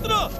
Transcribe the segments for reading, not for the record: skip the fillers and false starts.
मित्र।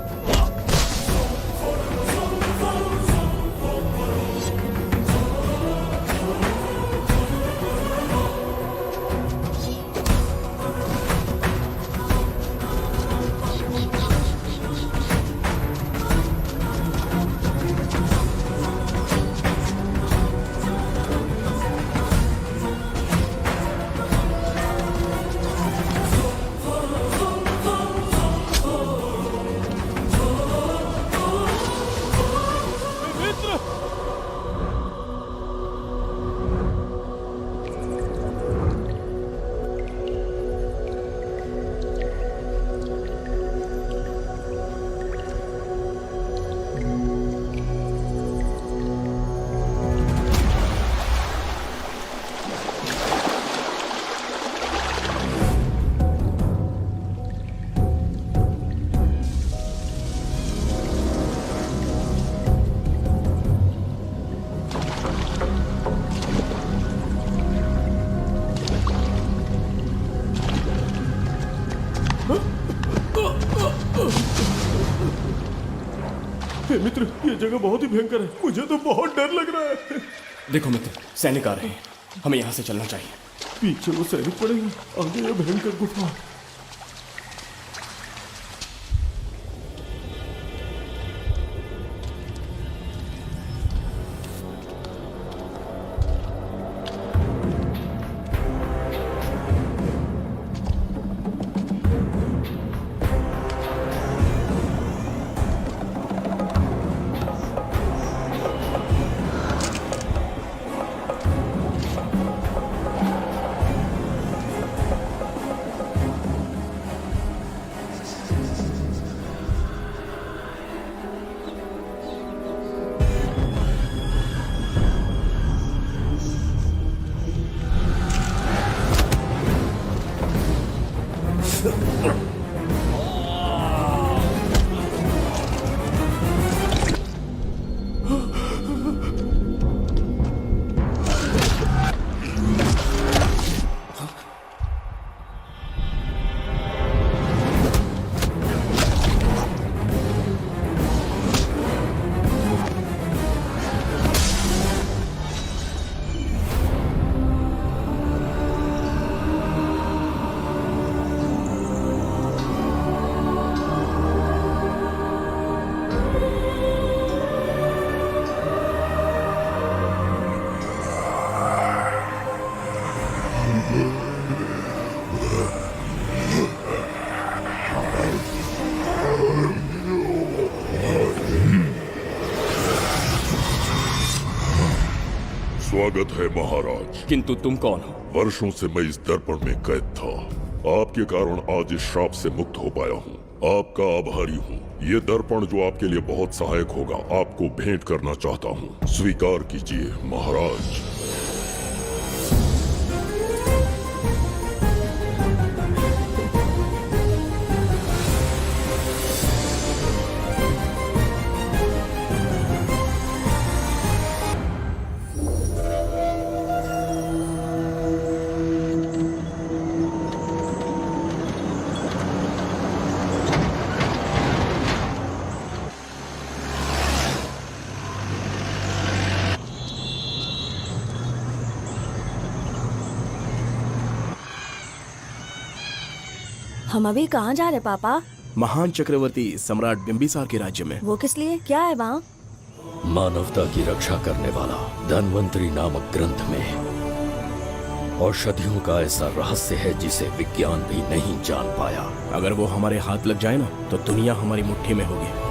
मित्र, ये जगह बहुत ही भयंकर है। मुझे तो बहुत डर लग रहा है। देखो मित्र, सैनिक आ रहे हैं, हमें यहाँ से चलना चाहिए। पीछे वो सैनिक पड़े हैं, आगे ये भयंकर गुफा। स्वागत है महाराज। किंतु तुम कौन हो? वर्षों से मैं इस दर्पण में कैद था। आपके कारण आज इस श्राप से मुक्त हो पाया हूँ। आपका आभारी हूँ। ये दर्पण जो आपके लिए बहुत सहायक होगा, आपको भेंट करना चाहता हूँ। स्वीकार कीजिए महाराज। हम अभी कहाँ जा रहे पापा? महान चक्रवर्ती सम्राट बिंबिसार के राज्य में। वो किस लिए? क्या है वहाँ? मानवता की रक्षा करने वाला धन्वंतरी नामक ग्रंथ में औषधियों का ऐसा रहस्य है जिसे विज्ञान भी नहीं जान पाया। अगर वो हमारे हाथ लग जाए ना, तो दुनिया हमारी मुट्ठी में होगी।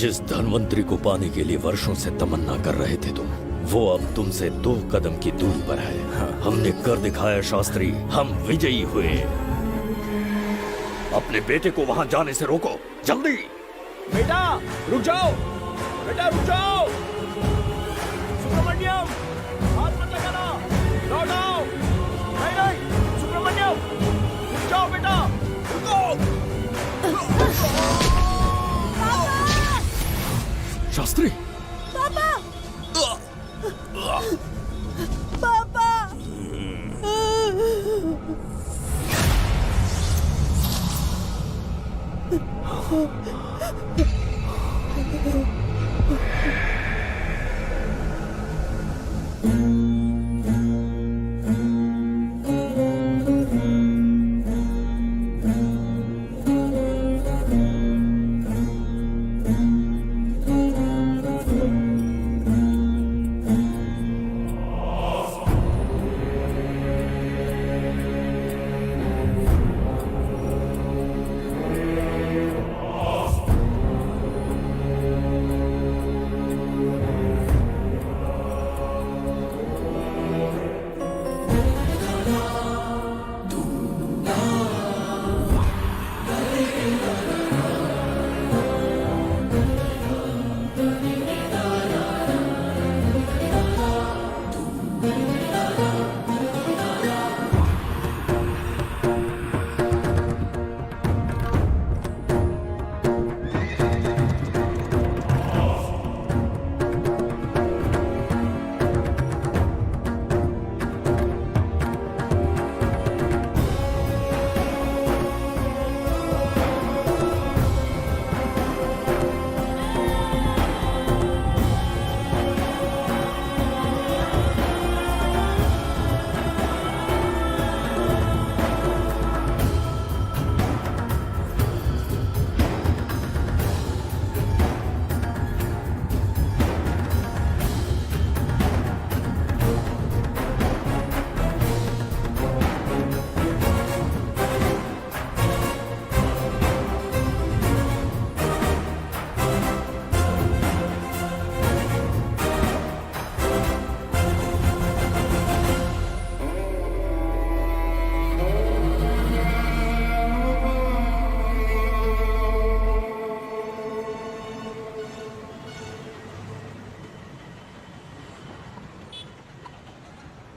जिस धनवंतरी को पाने के लिए वर्षों से तमन्ना कर रहे थे तुम, वो अब तुमसे 2 कदम की दूरी पर है। हमने कर दिखाया शास्त्री, हम विजयी हुए। अपने बेटे को वहां जाने से रोको, जल्दी। बेटा रुक जाओ, बेटा रुक जाओ। सुब्रमण्यम, हाथ मत लगाना, लौट आओ। नहीं नहीं सुब्रमण्यम, रुक जाओ बेटा, रुको। शास्त्री, पापा पापा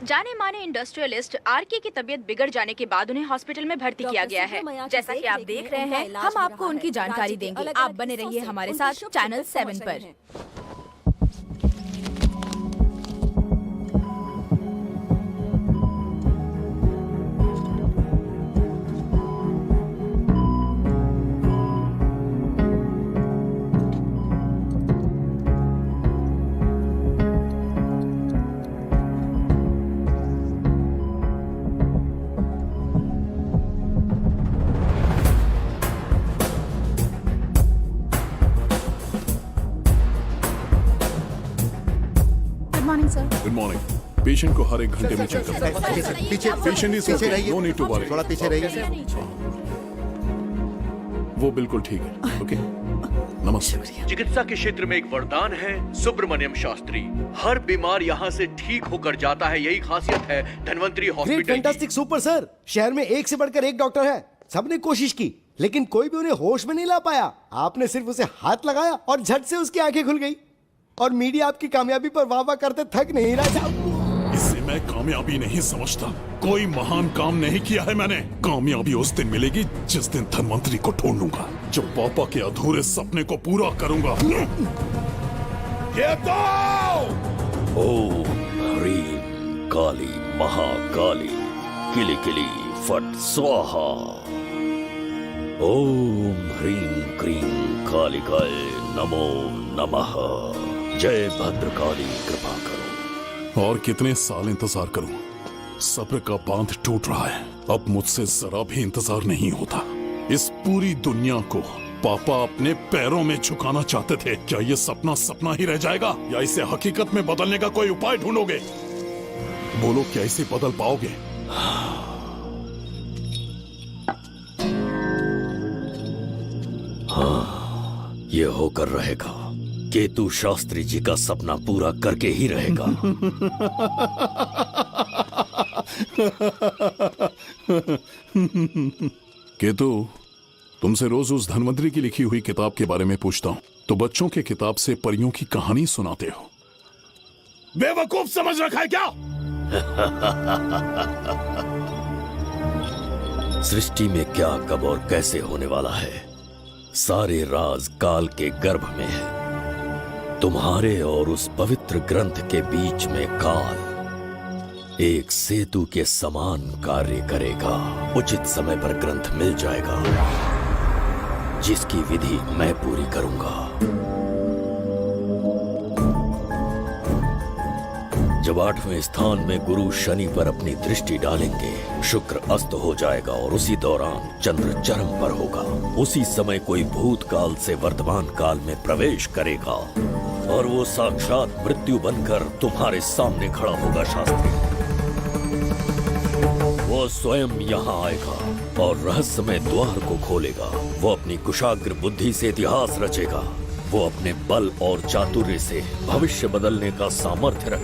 जाने माने इंडस्ट्रियलिस्ट आरके की तबीयत बिगड़ जाने के बाद उन्हें हॉस्पिटल में भर्ती किया गया है। जैसा कि आप देख रहे हैं, हम आपको उनकी जानकारी देंगे। आप बने रहिए हमारे साथ चैनल 7 पर। Good morning. पेशेंट को हर 1 घंटे में चेक करते हैं। पीछे पेशेंट इज पीछे रहिए, नो नीड टू वरी। थोड़ा पीछे रहिए। वो बिल्कुल ठीक है। ओके, नमस्ते। चिकित्सा के क्षेत्र में एक वरदान है सुब्रमण्यम शास्त्री। हर बीमार यहाँ से ठीक होकर जाता है, यही खासियत है धनवंतरी ग्रेट, हॉस्पिटल की। Fantastic, super sir. शहर में एक से बढ़कर एक डॉक्टर है। सबने कोशिश की लेकिन कोई भी उन्हें होश में नहीं ला पाया। आपने सिर्फ उसे हाथ लगाया और झट से उसकी आंखें खुल गई। और मीडिया आपकी कामयाबी पर वाह वाह करते थक नहीं रहा था। इसे मैं कामयाबी नहीं समझता। कोई महान काम नहीं किया है मैंने। कामयाबी उस दिन मिलेगी जिस दिन धनवंतरी को ढूंढूंगा, जो पापा के अधूरे सपने को पूरा करूंगा। ये दो! ओम ह्रीं काली महाकाली किली किली फट स्वाहा। ओम ह्रीं क्रीं कालिकाय नमो नमः। जय भद्रकाली, कृपा करो। और कितने साल इंतजार करूं? सब्र का बांध टूट रहा है। अब मुझसे जरा भी इंतजार नहीं होता। इस पूरी दुनिया को पापा अपने पैरों में झुकाना चाहते थे। क्या ये सपना सपना ही रह जाएगा या इसे हकीकत में बदलने का कोई उपाय ढूंढोगे? बोलो, क्या इसे बदल पाओगे? ये होकर रहेगा। केतु शास्त्री जी का सपना पूरा करके ही रहेगा। केतु, तुमसे रोज उस धनवंतरी की लिखी हुई किताब के बारे में पूछता हूँ तो बच्चों के किताब से परियों की कहानी सुनाते हो। बेवकूफ समझ रखा है क्या? सृष्टि में क्या, कब और कैसे होने वाला है, सारे राज काल के गर्भ में है। तुम्हारे और उस पवित्र ग्रंथ के बीच में काल एक सेतु के समान कार्य करेगा। उचित समय पर ग्रंथ मिल जाएगा, जिसकी विधि मैं पूरी करूंगा। जब 8वें स्थान में गुरु शनि पर अपनी दृष्टि डालेंगे, शुक्र अस्त हो जाएगा और उसी दौरान चंद्र चरम पर होगा। उसी समय कोई भूतकाल से वर्तमान काल में प्रवेश करेगा और वो साक्षात मृत्यु बनकर तुम्हारे सामने खड़ा होगा। शास्त्री, वो स्वयं यहाँ आएगा और रहस्यमय द्वार को खोलेगा। वो अपनी कुशाग्र बुद्धि से इतिहास रचेगा। वो अपने बल और चातुर्य से भविष्य बदलने का सामर्थ्य रख।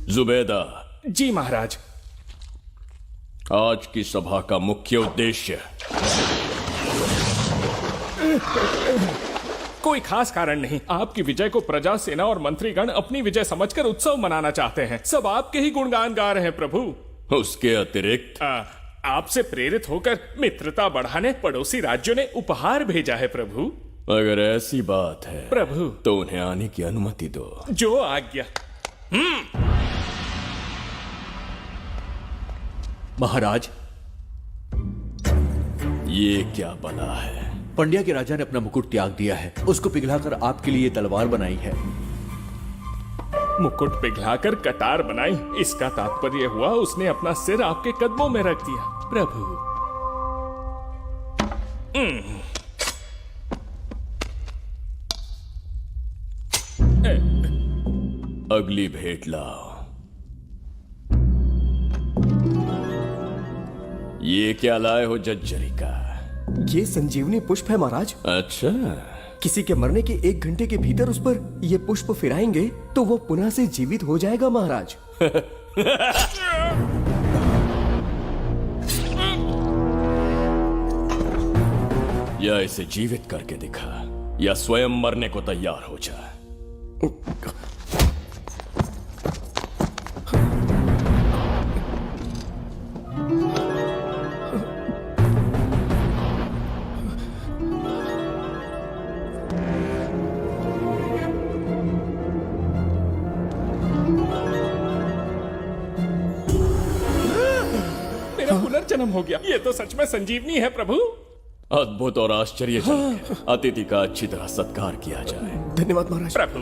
जुबैदा जी महाराज। आज की सभा का मुख्य उद्देश्य कोई खास कारण नहीं। आपकी विजय को प्रजा, सेना और मंत्रीगण अपनी विजय समझकर उत्सव मनाना चाहते हैं। सब आपके ही गुणगान गा रहे हैं प्रभु। उसके अतिरिक्त आपसे प्रेरित होकर मित्रता बढ़ाने पड़ोसी राज्यों ने उपहार भेजा है प्रभु। अगर ऐसी बात है प्रभु तो उन्हें आने की अनुमति दो। जो आज्ञा। महाराज, ये क्या बला है? पंड्या के राजा ने अपना मुकुट त्याग दिया है। उसको पिघलाकर आपके लिए तलवार बनाई है। मुकुट पिघलाकर कटार बनाई, इसका तात्पर्य हुआ उसने अपना सिर आपके कदमों में रख दिया प्रभु। अगली भेंट लाओ। ये क्या लाए हो जज्जरी का? ये संजीवनी पुष्प है महाराज। अच्छा, किसी के मरने के 1 घंटे के भीतर उस पर ये पुष्प फिराएंगे तो वो पुनः से जीवित हो जाएगा महाराज। या इसे जीवित करके दिखा या स्वयं मरने को तैयार हो जा। पुनर्जन्म हो गया। ये तो सच में संजीवनी है प्रभु। अद्भुत और आश्चर्यजनक है। अतिथि का अच्छी तरह सत्कार किया जाए। धन्यवाद महाराज। प्रभु,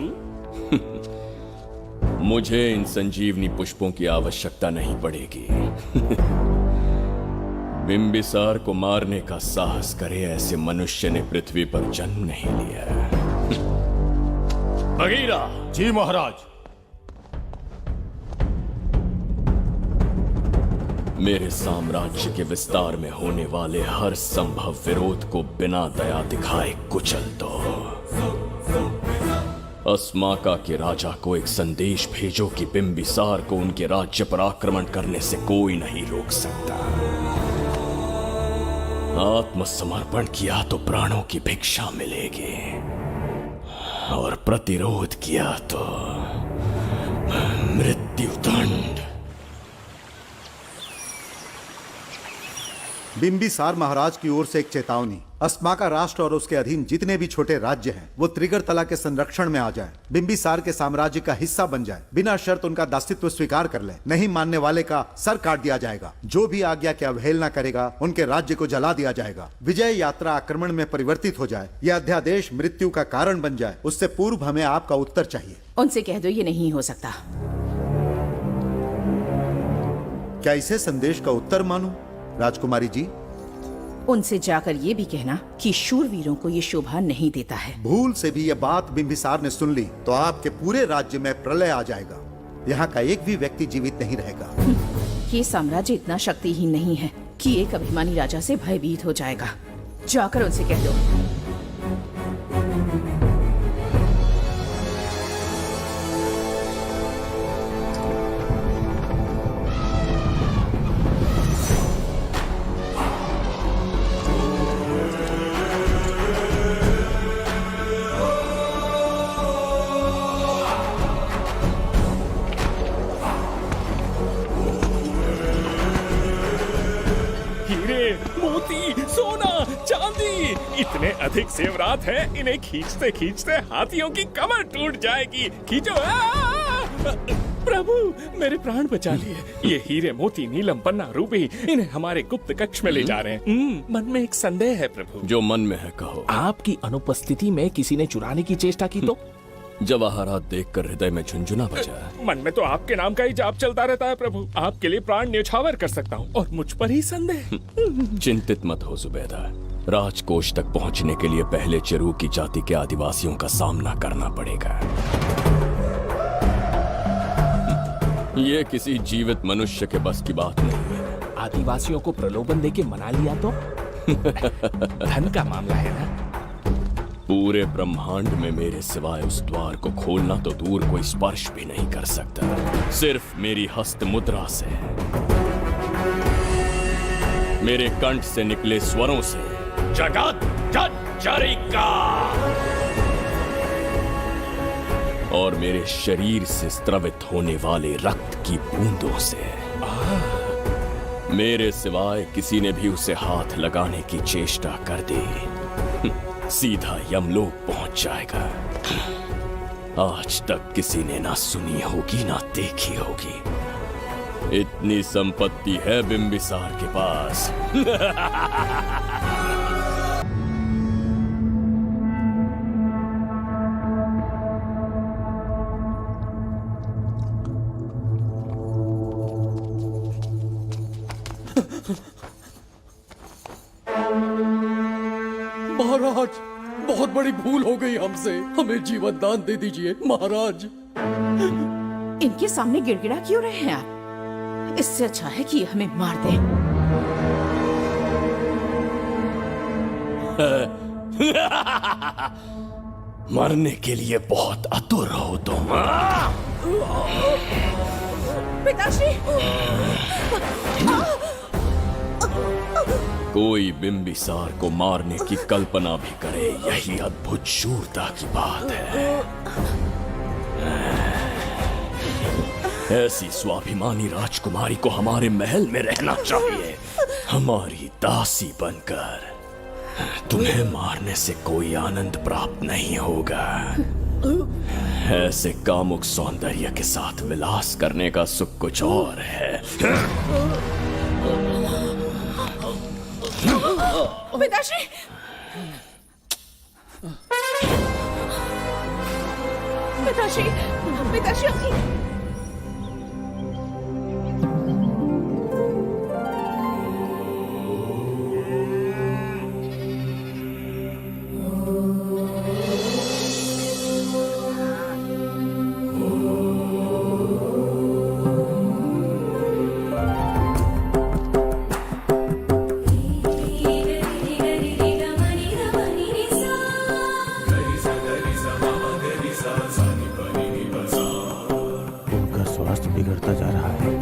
मुझे इन संजीवनी पुष्पों की आवश्यकता नहीं पड़ेगी। बिंबिसार को मारने का साहस करे ऐसे मनुष्य ने पृथ्वी पर जन्म नहीं लिया। बगीरा। जी महाराज। मेरे साम्राज्य के विस्तार में होने वाले हर संभव विरोध को बिना दया दिखाए कुचल दो। अस्माका के राजा को एक संदेश भेजो कि बिंबिसार को उनके राज्य पर आक्रमण करने से कोई नहीं रोक सकता। आत्मसमर्पण किया तो प्राणों की भिक्षा मिलेगी और प्रतिरोध किया तो मृत्युदंड। बिंबिसार महाराज की ओर से एक चेतावनी। अस्माका राष्ट्र और उसके अधीन जितने भी छोटे राज्य हैं वो त्रिगर्तला के संरक्षण में आ जाएं, बिंबिसार के साम्राज्य का हिस्सा बन जाएं, बिना शर्त उनका दासत्व स्वीकार कर लें। नहीं मानने वाले का सर काट दिया जाएगा। जो भी आज्ञा की अवहेलना करेगा उनके राज्य को जला दिया जाएगा। विजय यात्रा आक्रमण में परिवर्तित हो जाए, यह अध्यादेश मृत्यु का कारण बन जाए, उससे पूर्व हमें आपका उत्तर चाहिए। उनसे कह दो ये नहीं हो सकता। क्या इसे संदेश का उत्तर मानूं? राजकुमारी जी, उनसे जाकर ये भी कहना कि शूरवीरों को ये शोभा नहीं देता है। भूल से भी ये बात बिंबिसार ने सुन ली तो आपके पूरे राज्य में प्रलय आ जाएगा। यहाँ का एक भी व्यक्ति जीवित नहीं रहेगा। ये साम्राज्य इतना शक्तिहीन नहीं है कि एक अभिमानी राजा से भयभीत हो जाएगा। जाकर उनसे कह दो। मोती, सोना, चांदी, इतने अधिक जेवरात हैं, इन्हें खींचते खींचते हाथियों की कमर टूट जाएगी। खींचो। प्रभु, मेरे प्राण बचा लिए। ये हीरे, मोती, नीलम, पन्ना, रूबी, इन्हें हमारे गुप्त कक्ष में ले जा रहे हैं। मन में एक संदेह है प्रभु। जो मन में है कहो। आपकी अनुपस्थिति में किसी ने चुराने की चेष्टा की तो? जवाहरात देखकर हृदय में झुंझुना बजा। मन में तो आपके नाम का ही जाप चलता रहता है प्रभु। आपके लिए प्राण न्यौछावर कर सकता हूँ और मुझ पर ही संदेह। चिंतित मत हो जुबैदा। राजकोष तक पहुँचने के लिए पहले चिरूकी जाति के आदिवासियों का सामना करना पड़ेगा। ये किसी जीवित मनुष्य के बस की बात नहीं है। आदिवासियों को प्रलोभन देके मना लिया तो? धन का मामला है ना। पूरे ब्रह्मांड में मेरे सिवाय उस द्वार को खोलना तो दूर कोई स्पर्श भी नहीं कर सकता। सिर्फ मेरी हस्त मुद्रा से, मेरे कंठ से निकले स्वरों से जगत जर्जरिका और मेरे शरीर से स्रवित होने वाले रक्त की बूंदों से मेरे सिवाय किसी ने भी उसे हाथ लगाने की चेष्टा कर दी, सीधा यमलोक पहुंच जाएगा। आज तक किसी ने ना सुनी होगी ना देखी होगी। इतनी संपत्ति है बिंबिसार के पास। महाराज, बहुत बड़ी भूल हो गई हमसे। हमें जीवन दान दे दीजिए महाराज। इनके सामने गिड़गिड़ा क्यों रहे हैं आप? इससे अच्छा है कि हमें मार दें। मरने के लिए बहुत आतुर हो तुम। पिताश्री! कोई बिंबिसार को मारने की कल्पना भी करे, यही अद्भुत शूरता की बात है। ऐसी स्वाभिमानी राजकुमारी को हमारे महल में रहना चाहिए, हमारी दासी बनकर। तुम्हें मारने से कोई आनंद प्राप्त नहीं होगा। ऐसे कामुक सौंदर्य के साथ विलास करने का सुख कुछ और है। पिताश्री! पिताश्री! पिताश्री! बिगड़ता जा रहा है।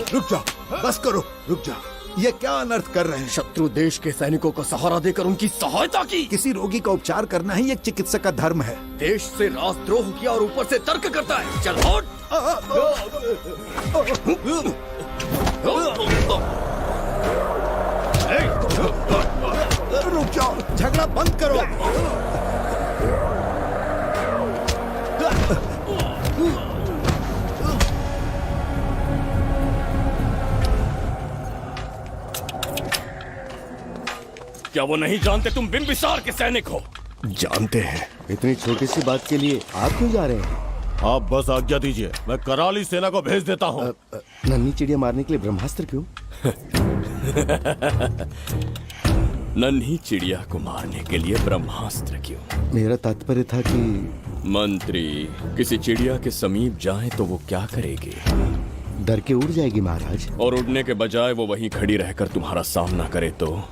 रुक जाओ, बस करो, रुक जाओ। ये क्या अनर्थ कर रहे हैं? शत्रु देश के सैनिकों को सहारा देकर उनकी सहायता की। किसी रोगी का उपचार करना ही एक चिकित्सक का धर्म है। देश से राजद्रोह किया और ऊपर से तर्क करता है। चल हट। रुक जाओ, झगड़ा बंद करो। क्या वो नहीं जानते तुम बिंबिसार के सैनिक हो? जानते हैं। इतनी छोटी सी बात के लिए आप क्यों जा रहे हैं? आप बस आज्ञा दीजिए, मैं कराली सेना को भेज देता हूँ। नन्ही चिड़िया मारने के लिए ब्रह्मास्त्र क्यों? नन्ही चिड़िया को मारने के लिए ब्रह्मास्त्र क्यों? मेरा तात्पर्य था कि मंत्री, किसी चिड़िया के समीप जाएं तो वो क्या करेगी? डर के उड़ जाएगी महाराज। और उड़ने के बजाय वो वहीं खड़ी रहकर तुम्हारा सामना करे तो?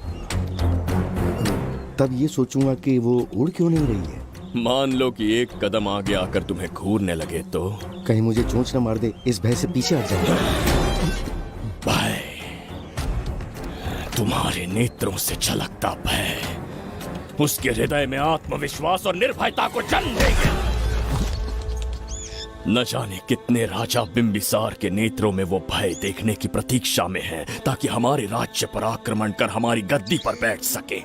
तब ये सोचूंगा कि वो उड़ क्यों नहीं रही है। मान लो कि एक कदम आगे आकर तुम्हें घूरने लगे तो? कहीं मुझे चोंच न मार दे, इस भय से पीछे हट जाऊंगा। भय, तुम्हारे नेत्रों से झलकता भय उसके हृदय में आत्मविश्वास और निर्भयता को जन्म देंगे। न जाने कितने राजा बिंबिसार के नेत्रों में वो भय देखने की प्रतीक्षा में हैं, ताकि हमारे राज्य पर आक्रमण कर हमारी गद्दी पर बैठ सके।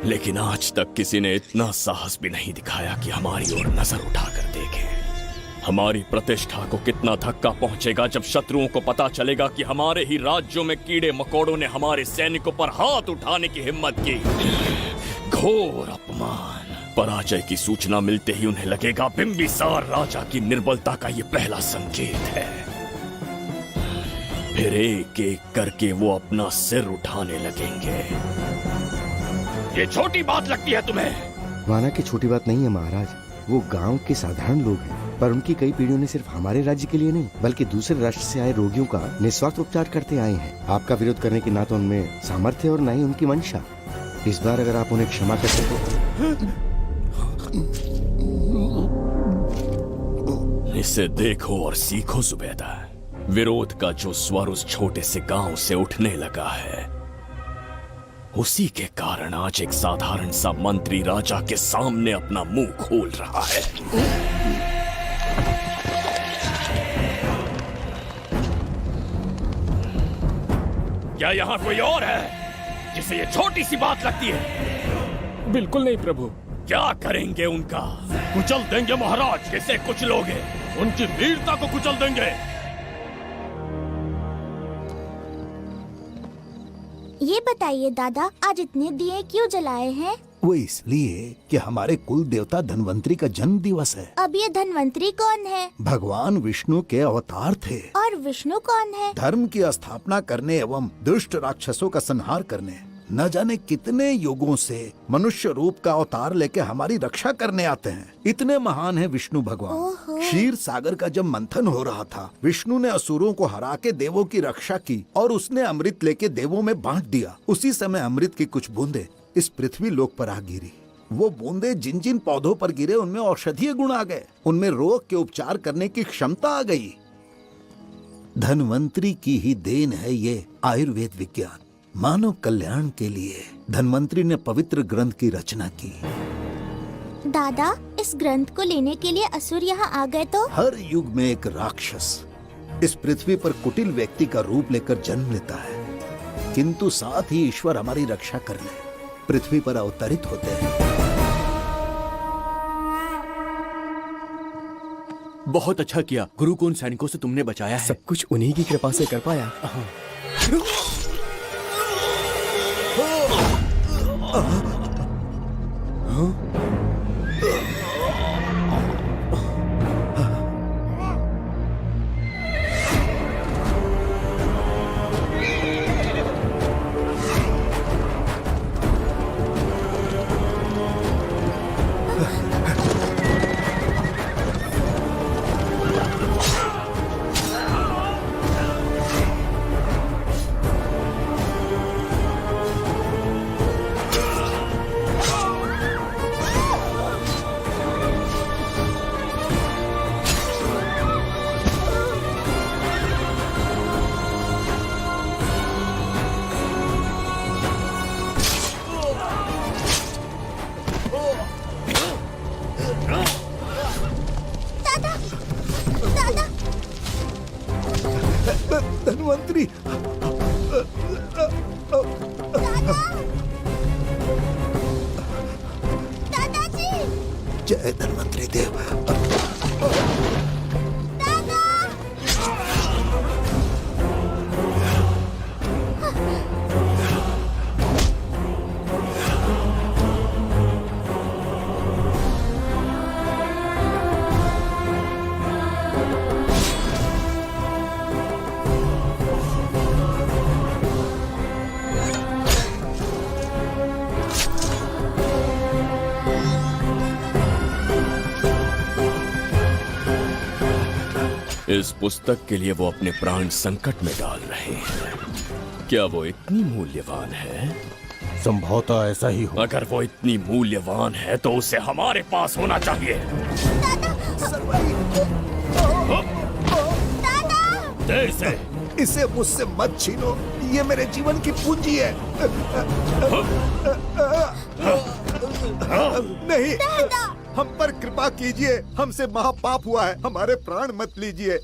लेकिन आज तक किसी ने इतना साहस भी नहीं दिखाया कि हमारी ओर नजर उठाकर देखे। हमारी प्रतिष्ठा को कितना धक्का पहुंचेगा जब शत्रुओं को पता चलेगा कि हमारे ही राज्यों में कीड़े मकोड़ों ने हमारे सैनिकों पर हाथ उठाने की हिम्मत की। घोर अपमान। पराजय की सूचना मिलते ही उन्हें लगेगा बिंबिसार राजा की निर्बलता का ये पहला संकेत है। फिर एक एक करके वो अपना सिर उठाने लगेंगे। ये छोटी बात लगती है तुम्हें? माना कि छोटी बात नहीं है महाराज। वो गांव के साधारण लोग हैं, पर उनकी कई पीढ़ियों ने सिर्फ हमारे राज्य के लिए नहीं बल्कि दूसरे राष्ट्र से आए रोगियों का निस्वार्थ उपचार करते आए हैं। आपका विरोध करने की ना तो उनमें सामर्थ्य और ना ही उनकी मंशा। इस बार अगर आप उन्हें क्षमा कर सको। इसे देखो और सीखो जुबैदा। विरोध का जो स्वर उस छोटे से गांव से उठने लगा है, उसी के कारण आज एक साधारण सा मंत्री राजा के सामने अपना मुंह खोल रहा है। क्या यहाँ कोई और है जिसे ये छोटी सी बात लगती है? बिल्कुल नहीं प्रभु। क्या करेंगे उनका? कुचल देंगे महाराज। किसे कुचलोगे? उनकी वीरता को कुचल देंगे। ये बताइए दादा, आज इतने दिए क्यों जलाए हैं? वो इसलिए कि हमारे कुल देवता धन्वंतरी का जन्म दिवस है। अब ये धन्वंतरी कौन है? भगवान विष्णु के अवतार थे। और विष्णु कौन है? धर्म की स्थापना करने एवं दुष्ट राक्षसों का संहार करने। न जाने कितने युगों से मनुष्य रूप का अवतार लेके हमारी रक्षा करने आते हैं। इतने महान है विष्णु भगवान। क्षीर सागर का जब मंथन हो रहा था, विष्णु ने असुरों को हरा के देवों की रक्षा की और उसने अमृत लेके देवों में बांट दिया। उसी समय अमृत की कुछ बूंदे इस पृथ्वी लोक पर आ गिरी। वो बूंदे जिन जिन पौधों पर गिरे उनमें औषधीय गुण आ गए, उनमें रोग के उपचार करने की क्षमता आ गई। धन्वंतरी की ही देन है ये आयुर्वेद विज्ञान। मानव कल्याण के लिए धन्वंतरी ने पवित्र ग्रंथ की रचना की। दादा, इस ग्रंथ को लेने के लिए असुर यहाँ आ गए तो? हर युग में एक राक्षस इस पृथ्वी पर कुटिल व्यक्ति का रूप लेकर जन्म लेता है, किंतु साथ ही ईश्वर हमारी रक्षा करने पृथ्वी पर अवतरित होते हैं। बहुत अच्छा किया गुरु को उन सैनिकों से तुमने बचाया है। सब कुछ उन्हीं की कृपा से कर पाया। धन्वंतरी। दादाजी। जय धन्वंतरी देव। इस पुस्तक के लिए वो अपने प्राण संकट में डाल रहे हैं। क्या वो इतनी मूल्यवान है? संभवतः ऐसा ही हो। अगर वो इतनी मूल्यवान है तो उसे हमारे पास होना चाहिए। दे इसे मुझसे मत छीनो, ये मेरे जीवन की पूंजी है। नहीं, हम पर कृपा कीजिए, हमसे महापाप हुआ है, हमारे प्राण मत लीजिए।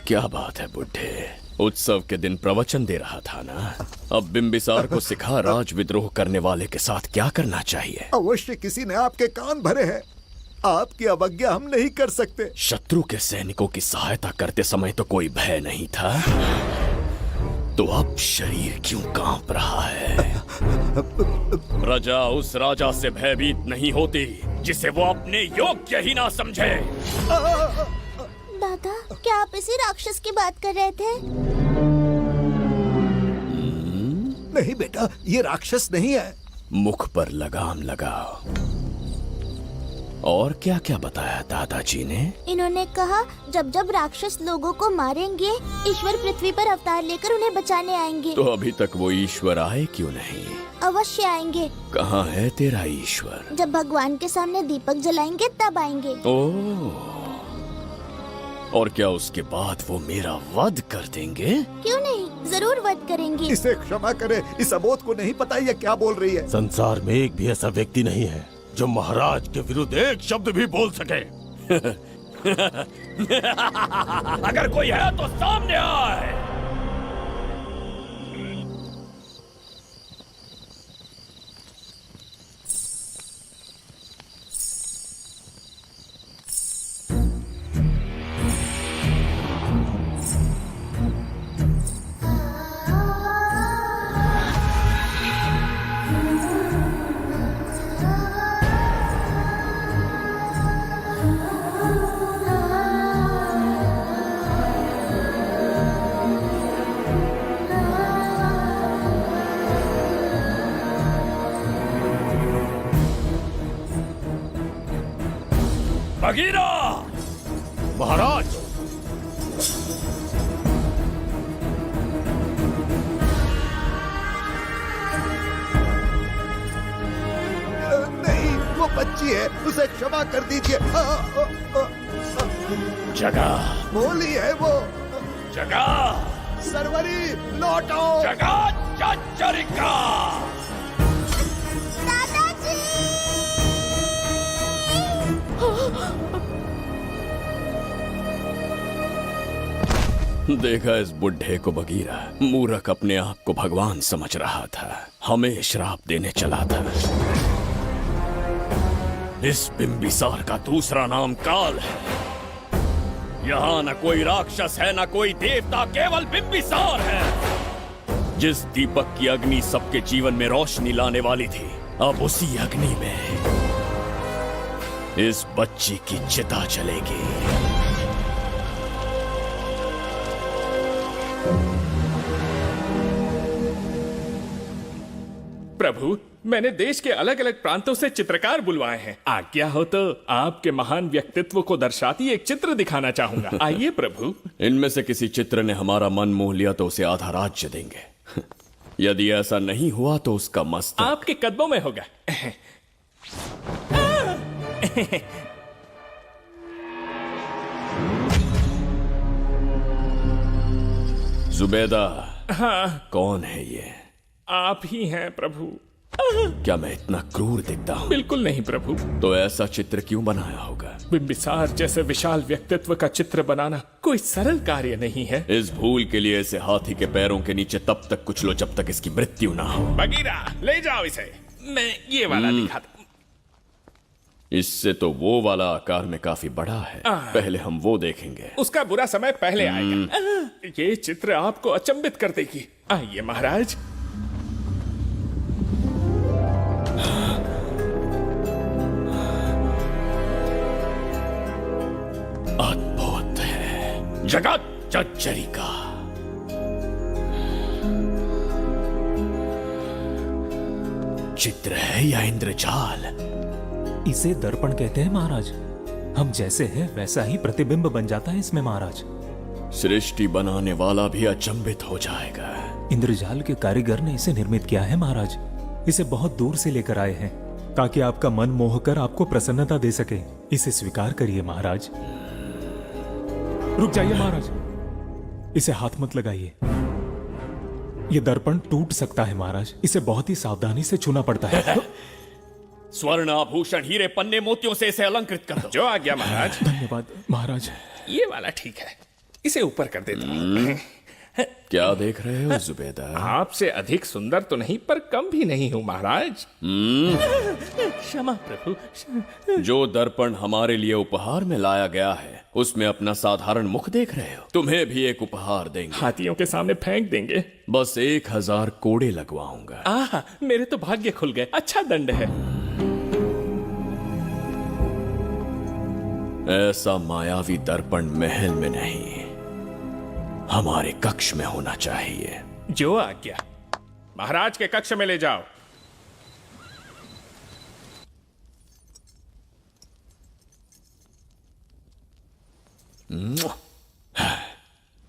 क्या बात है बुड्ढे, उत्सव के दिन प्रवचन दे रहा था ना। अब बिंबिसार को सिखा राज विद्रोह करने वाले के साथ क्या करना चाहिए। अवश्य किसी ने आपके कान भरे हैं, आपकी अवज्ञा हम नहीं कर सकते। शत्रु के सैनिकों की सहायता करते समय तो कोई भय नहीं था, तो अब शरीर क्यों कांप रहा है? प्रजा उस राजा से भयभीत नहीं होती जिसे वो अपने योग्य ही ना समझे। दादा, क्या आप इसी राक्षस की बात कर रहे थे? नहीं बेटा, ये राक्षस नहीं है। मुख पर लगाम लगाओ। और क्या क्या बताया दादाजी ने? इन्होंने कहा जब जब राक्षस लोगों को मारेंगे, ईश्वर पृथ्वी पर अवतार लेकर उन्हें बचाने आएंगे। तो अभी तक वो ईश्वर आए क्यों नहीं? अवश्य आएंगे। कहाँ है तेरा ईश्वर? जब भगवान के सामने दीपक जलाएंगे तब आएंगे। ओह, और क्या उसके बाद वो मेरा वध कर देंगे? क्यों नहीं, जरूर वध करेंगे। इसे क्षमा करे, इस अबोध को नहीं पता ये क्या बोल रही है। संसार में एक भी ऐसा व्यक्ति नहीं है जो महाराज के विरुद्ध एक शब्द भी बोल सके। अगर कोई है तो सामने आए। बगीरा! महाराज, नहीं, वो बच्ची है, उसे क्षमा कर दीजिए। जगह बोली है वो। जगह सरवरी लौटो। जगह चचरिका। देखा इस बुढ़े को बगीरा, मूर्ख अपने आप को भगवान समझ रहा था, हमें श्राप देने चला था। इस बिंबिसार का दूसरा नाम काल है। यहाँ न कोई राक्षस है न कोई देवता, केवल बिंबिसार है। जिस दीपक की अग्नि सबके जीवन में रोशनी लाने वाली थी, अब उसी अग्नि में इस बच्ची की चिता जलेगी। प्रभु, मैंने देश के अलग अलग प्रांतों से चित्रकार बुलवाए हैं। आज्ञा हो तो आपके महान व्यक्तित्व को दर्शाती एक चित्र दिखाना चाहूंगा। आइए प्रभु। इनमें से किसी चित्र ने हमारा मन मोह लिया तो उसे आधा राज्य देंगे। यदि ऐसा नहीं हुआ तो उसका मस्तक आपके कदमों में होगा। जुबेदा। हाँ, कौन है ये? आप ही हैं प्रभु। क्या मैं इतना क्रूर दिखता हूँ? बिल्कुल नहीं प्रभु। तो ऐसा चित्र क्यों बनाया होगा? बिंबिसार जैसे विशाल व्यक्तित्व का चित्र बनाना कोई सरल कार्य नहीं है। इस भूल के लिए इसे हाथी के पैरों के नीचे तब तक कुचलो जब तक इसकी मृत्यु ना हो। बगीरा ले जाओ इसे, मैं ये वाला दिखाता। इससे तो वो वाला आकार में काफी बड़ा है। पहले हम वो देखेंगे। उसका बुरा समय पहले आएगा। ये चित्र आपको अचंभित कर देगी। आइए महाराज। अद्भुत है, जगत जज्जरी का। चित्र है या इंद्रजाल? इसे दर्पण कहते हैं महाराज। हम जैसे हैं वैसा ही प्रतिबिंब बन जाता है इसमें महाराज। सृष्टि बनाने वाला भी अचंभित हो जाएगा। इंद्रजाल के कारीगर ने इसे निर्मित किया है महाराज। इसे बहुत दूर से लेकर आए हैं ताकि आपका मन मोह कर आपको प्रसन्नता दे सके। इसे स्वीकार करिए महाराज। रुक जाइए महाराज, इसे हाथ मत लगाइए। ये दर्पण टूट सकता है महाराज। इसे बहुत ही सावधानी से छूना पड़ता है। स्वर्ण आभूषण हीरे पन्ने मोतियों से इसे अलंकृत कर दो। जो आ गया महाराज। धन्यवाद महाराज। ये वाला ठीक है, इसे ऊपर कर देता हूं। क्या देख रहे हो जुबेदा? आपसे अधिक सुंदर तो नहीं पर कम भी नहीं हूं महाराज। क्षमा प्रभु। जो दर्पण हमारे लिए उपहार में लाया गया है उसमें अपना साधारण मुख देख रहे हो? तुम्हें भी एक उपहार देंगे। हाथियों के सामने फेंक देंगे। बस 1000 कोड़े लगवाऊंगा। मेरे तो भाग्य खुल गए। अच्छा दंड है। ऐसा मायावी दर्पण महल में नहीं, हमारे कक्ष में होना चाहिए। जो आज्ञा। महाराज के कक्ष में ले जाओ।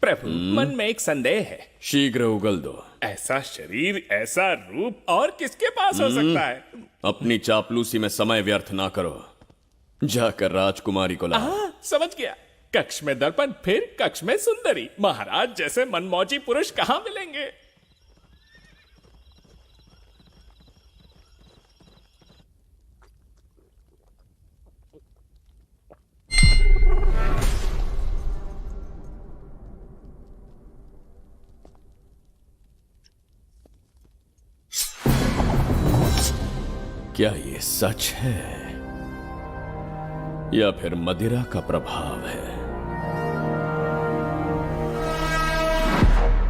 प्रभु, मन में एक संदेह है। शीघ्र उगल दो। ऐसा शरीर, ऐसा रूप और किसके पास हो सकता है? अपनी चापलूसी में समय व्यर्थ ना करो। जाकर राजकुमारी को लाओ। समझ गया। कक्ष में दर्पण, फिर कक्ष में सुंदरी। महाराज जैसे मनमौजी पुरुष कहां मिलेंगे? क्या ये सच है या फिर मदिरा का प्रभाव है?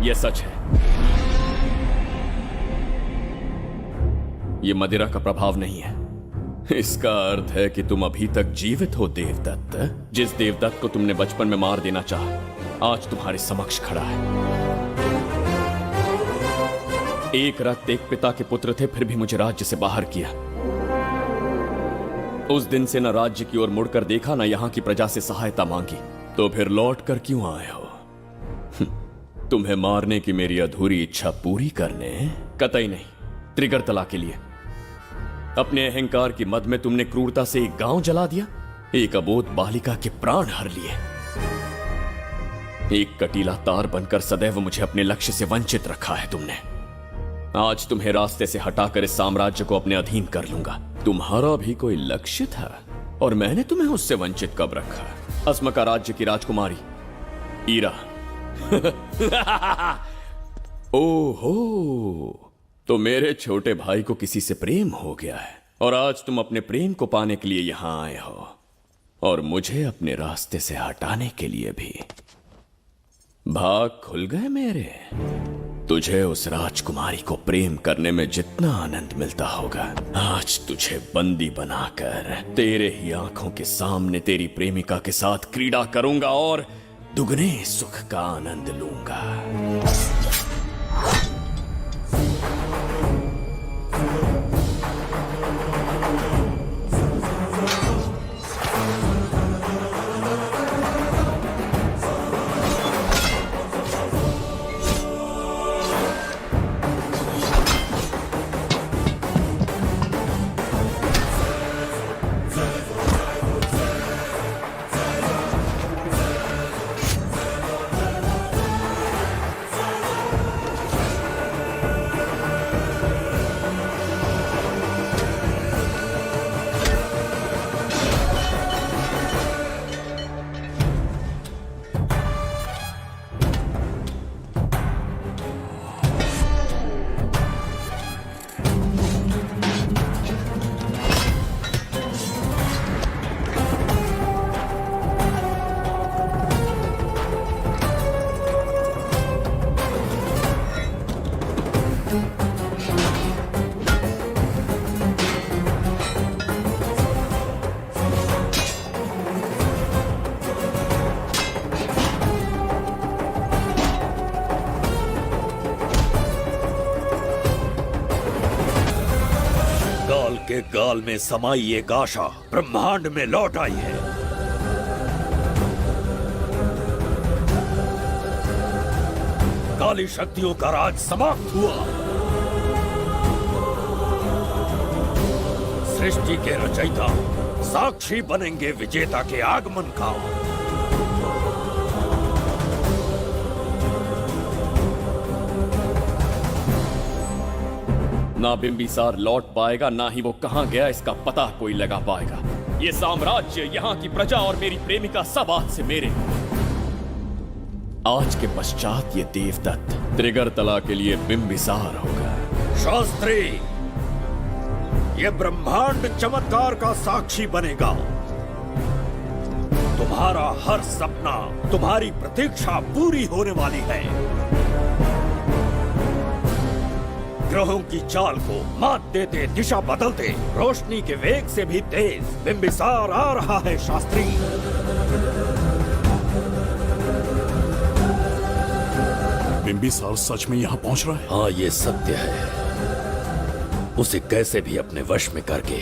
यह सच है। यह मदिरा का प्रभाव नहीं है। इसका अर्थ है कि तुम अभी तक जीवित हो देवदत्त। जिस देवदत्त को तुमने बचपन में मार देना चाहा आज तुम्हारे समक्ष खड़ा है। एक रक्त एक पिता के पुत्र थे, फिर भी मुझे राज्य से बाहर किया। उस दिन से न राज्य की ओर मुड़कर देखा, न यहां की प्रजा से सहायता मांगी। तो फिर लौट कर क्यों आए हो? तुम्हें मारने की मेरी अधूरी इच्छा पूरी करने? कतई नहीं, त्रिगर्तला के लिए। अपने अहंकार की मद में तुमने क्रूरता से एक गांव जला दिया, एक अबोध बालिका के प्राण हर लिए। एक कटीला तार बनकर सदैव मुझे अपने लक्ष्य से वंचित रखा है तुमने। आज तुम्हें रास्ते से हटाकर इस साम्राज्य को अपने अधीन कर लूंगा। तुम्हारा भी कोई लक्ष्य था और मैंने तुम्हें उससे वंचित कब रखा? अस्मका राज्य की राजकुमारी ईरा। ओहो, तो मेरे छोटे भाई को किसी से प्रेम हो गया है और आज तुम अपने प्रेम को पाने के लिए यहां आए हो और मुझे अपने रास्ते से हटाने के लिए भी। भाग खुल गए मेरे। तुझे उस राजकुमारी को प्रेम करने में जितना आनंद मिलता होगा, आज तुझे बंदी बनाकर तेरे ही आंखों के सामने तेरी प्रेमिका के साथ क्रीड़ा करूंगा और दुगने सुख का आनंद लूंगा। के गाल में समाई एक आशा ब्रह्मांड में लौट आई है। काली शक्तियों का राज समाप्त हुआ। सृष्टि के रचयिता साक्षी बनेंगे विजेता के आगमन का। ना बिंबिसार लौट पाएगा, ना ही वो कहां गया इसका पता कोई लगा पाएगा। ये साम्राज्य, यहाँ की प्रजा और मेरी प्रेमिका सब आज से मेरे। आज के पश्चात ये देवदत्त त्रिगर्तला के लिए बिंबिसार होगा। शास्त्री, ये ब्रह्मांड चमत्कार का साक्षी बनेगा। तुम्हारा हर सपना, तुम्हारी प्रतीक्षा पूरी होने वाली है। ग्रहों की चाल को मात देते, दिशा बदलते, रोशनी के वेग से भी तेज बिंबिसार आ रहा है शास्त्री। बिंबिसार सच में यहाँ पहुँच रहा है? हाँ, ये सत्य है। उसे कैसे भी अपने वश में करके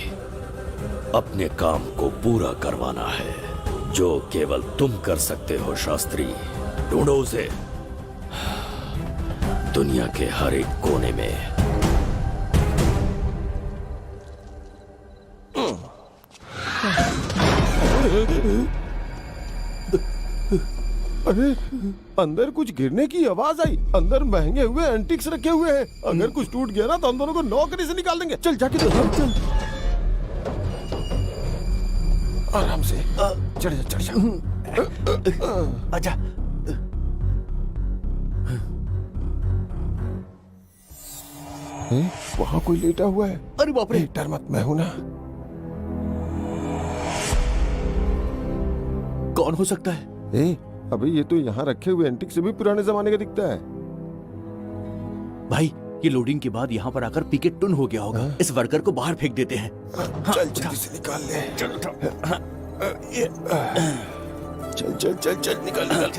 अपने काम को पूरा करवाना है, जो केवल तुम कर सकते हो शास्त्री। ढूंढो उसे दुनिया के हर एक कोने में। अरे, अंदर कुछ गिरने की आवाज आई। अंदर महंगे हुए एंटिक्स रखे हुए हैं। अगर कुछ टूट गया ना तो हम दोनों को नौकरी से निकाल देंगे। चल जाके देख, चल आराम से चढ़ जा, चढ़ जा। आजा। वहाँ कोई लेटा हुआ है। अरे बाप रे, डर मत, मैं हूं ना। कौन हो सकता है? अबे ये तो यहाँ रखे हुए एंटिक से भी पुराने जमाने का दिखता है। भाई, ये लोडिंग के बाद यहाँ पर आकर पिकेट टुन हो गया होगा। इस वर्कर को बाहर फेंक देते हैं। चल जल्दी से निकाल ले। चल चल चल चल निकाल निकाल।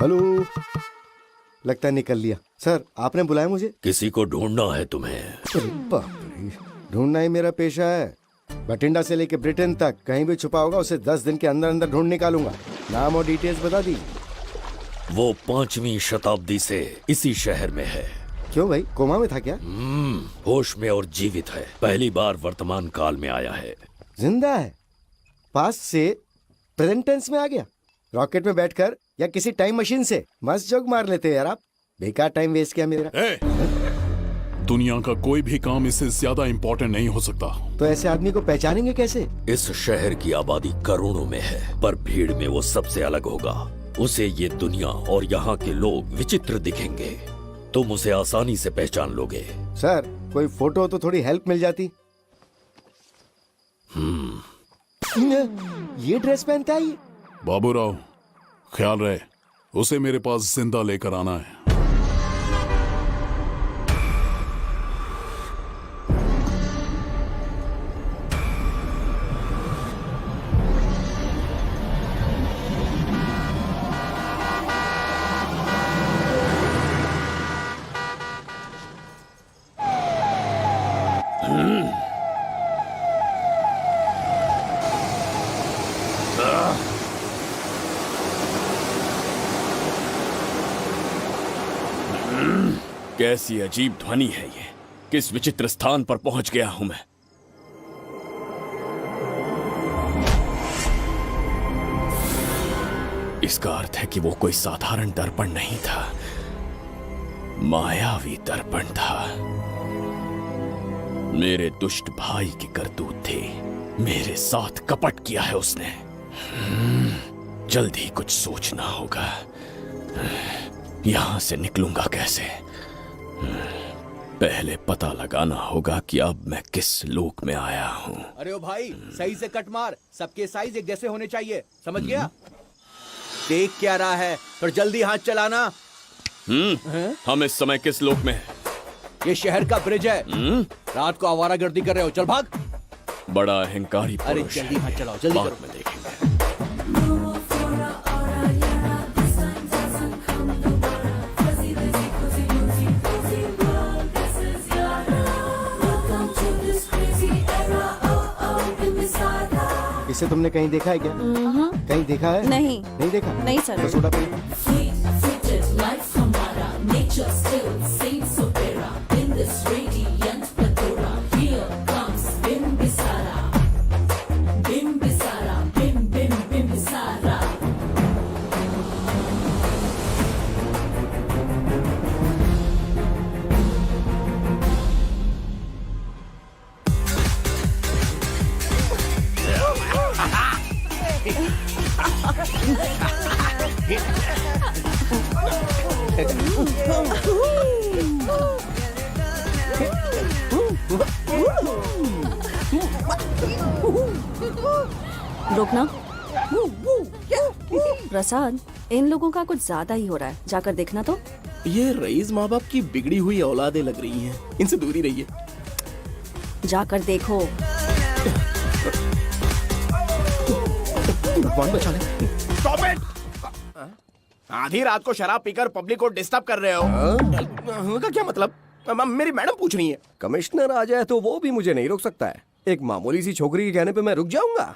हेलो, लगता है निकल लिया। सर, आपने बुलाया मुझे? किसी को ढूंढना है तुम्हें। अरे बाप रे, ढूंढना ही मेरा पेशा है। बठिंडा से लेके ब्रिटेन तक कहीं भी छुपा होगा उसे 10 दिन के अंदर अंदर ढूंढ निकालूंगा। नाम और डिटेल्स बता दी। वो 5वीं शताब्दी से इसी शहर में है। क्यों भाई, कोमा में था क्या? होश में और जीवित है। पहली बार वर्तमान काल में आया है। जिंदा है? पास्ट से प्रेजेंट टेंस में आ गया? रॉकेट में बैठकर या किसी टाइम मशीन से? मस्त जोक मार लेते हैं यार आप। बेकार टाइम वेस्ट किया मेरा। दुनिया का कोई भी काम इससे ज्यादा इम्पोर्टेंट नहीं हो सकता। तो ऐसे आदमी को पहचानेंगे कैसे? इस शहर की आबादी करोड़ों में है, पर भीड़ में वो सबसे अलग होगा। उसे ये दुनिया और यहाँ के लोग विचित्र दिखेंगे। तुम उसे आसानी से पहचान लोगे। सर, कोई फोटो हो तो थोड़ी हेल्प मिल जाती। ये ड्रेस पहनता है ये? बाबूराव, ख्याल रहे, उसे मेरे पास जिंदा लेकर आना है। कैसी अजीब ध्वनि है ये। किस विचित्र स्थान पर पहुंच गया हूं मैं। इसका अर्थ है कि वो कोई साधारण दर्पण नहीं था, मायावी दर्पण था। मेरे दुष्ट भाई की करतूत थी। मेरे साथ कपट किया है उसने। जल्द ही कुछ सोचना होगा। यहां से निकलूंगा कैसे? पहले पता लगाना होगा कि अब मैं किस लोक में आया हूँ। अरे ओ भाई, सही से कट मार। सबके साइज एक जैसे होने चाहिए, समझ गया? देख क्या रहा है, पर जल्दी हाथ चलाना। हम इस समय किस लोक में हैं? ये शहर का ब्रिज है। रात को आवारागर्दी कर रहे हो, चल भाग। बड़ा अहंकारी पुरुष। अरे जल्दी हाथ चलाओ, जल्दी बाद करो। में देखेंगे। इसे तुमने कहीं देखा है क्या? कहीं देखा है? नहीं। नहीं देखा? नहीं सर। तो सोडा पी। रुकना। प्रसाद, इन लोगों का कुछ ज्यादा ही हो रहा है, जाकर देखना तो। ये रईस माँ बाप की बिगड़ी हुई औलादें लग रही हैं, इनसे दूरी रहिए। जाकर देखो। भगवान बचा ले। Stop it! आधी रात को शराब पीकर पब्लिक को डिस्टर्ब कर रहे हो। का क्या मतलब? मेरी मैडम पूछ रही है। कमिश्नर आ जाए तो वो भी मुझे नहीं रोक सकता है। एक मामूली सी छोकरी के कहने पे मैं रुक जाऊंगा?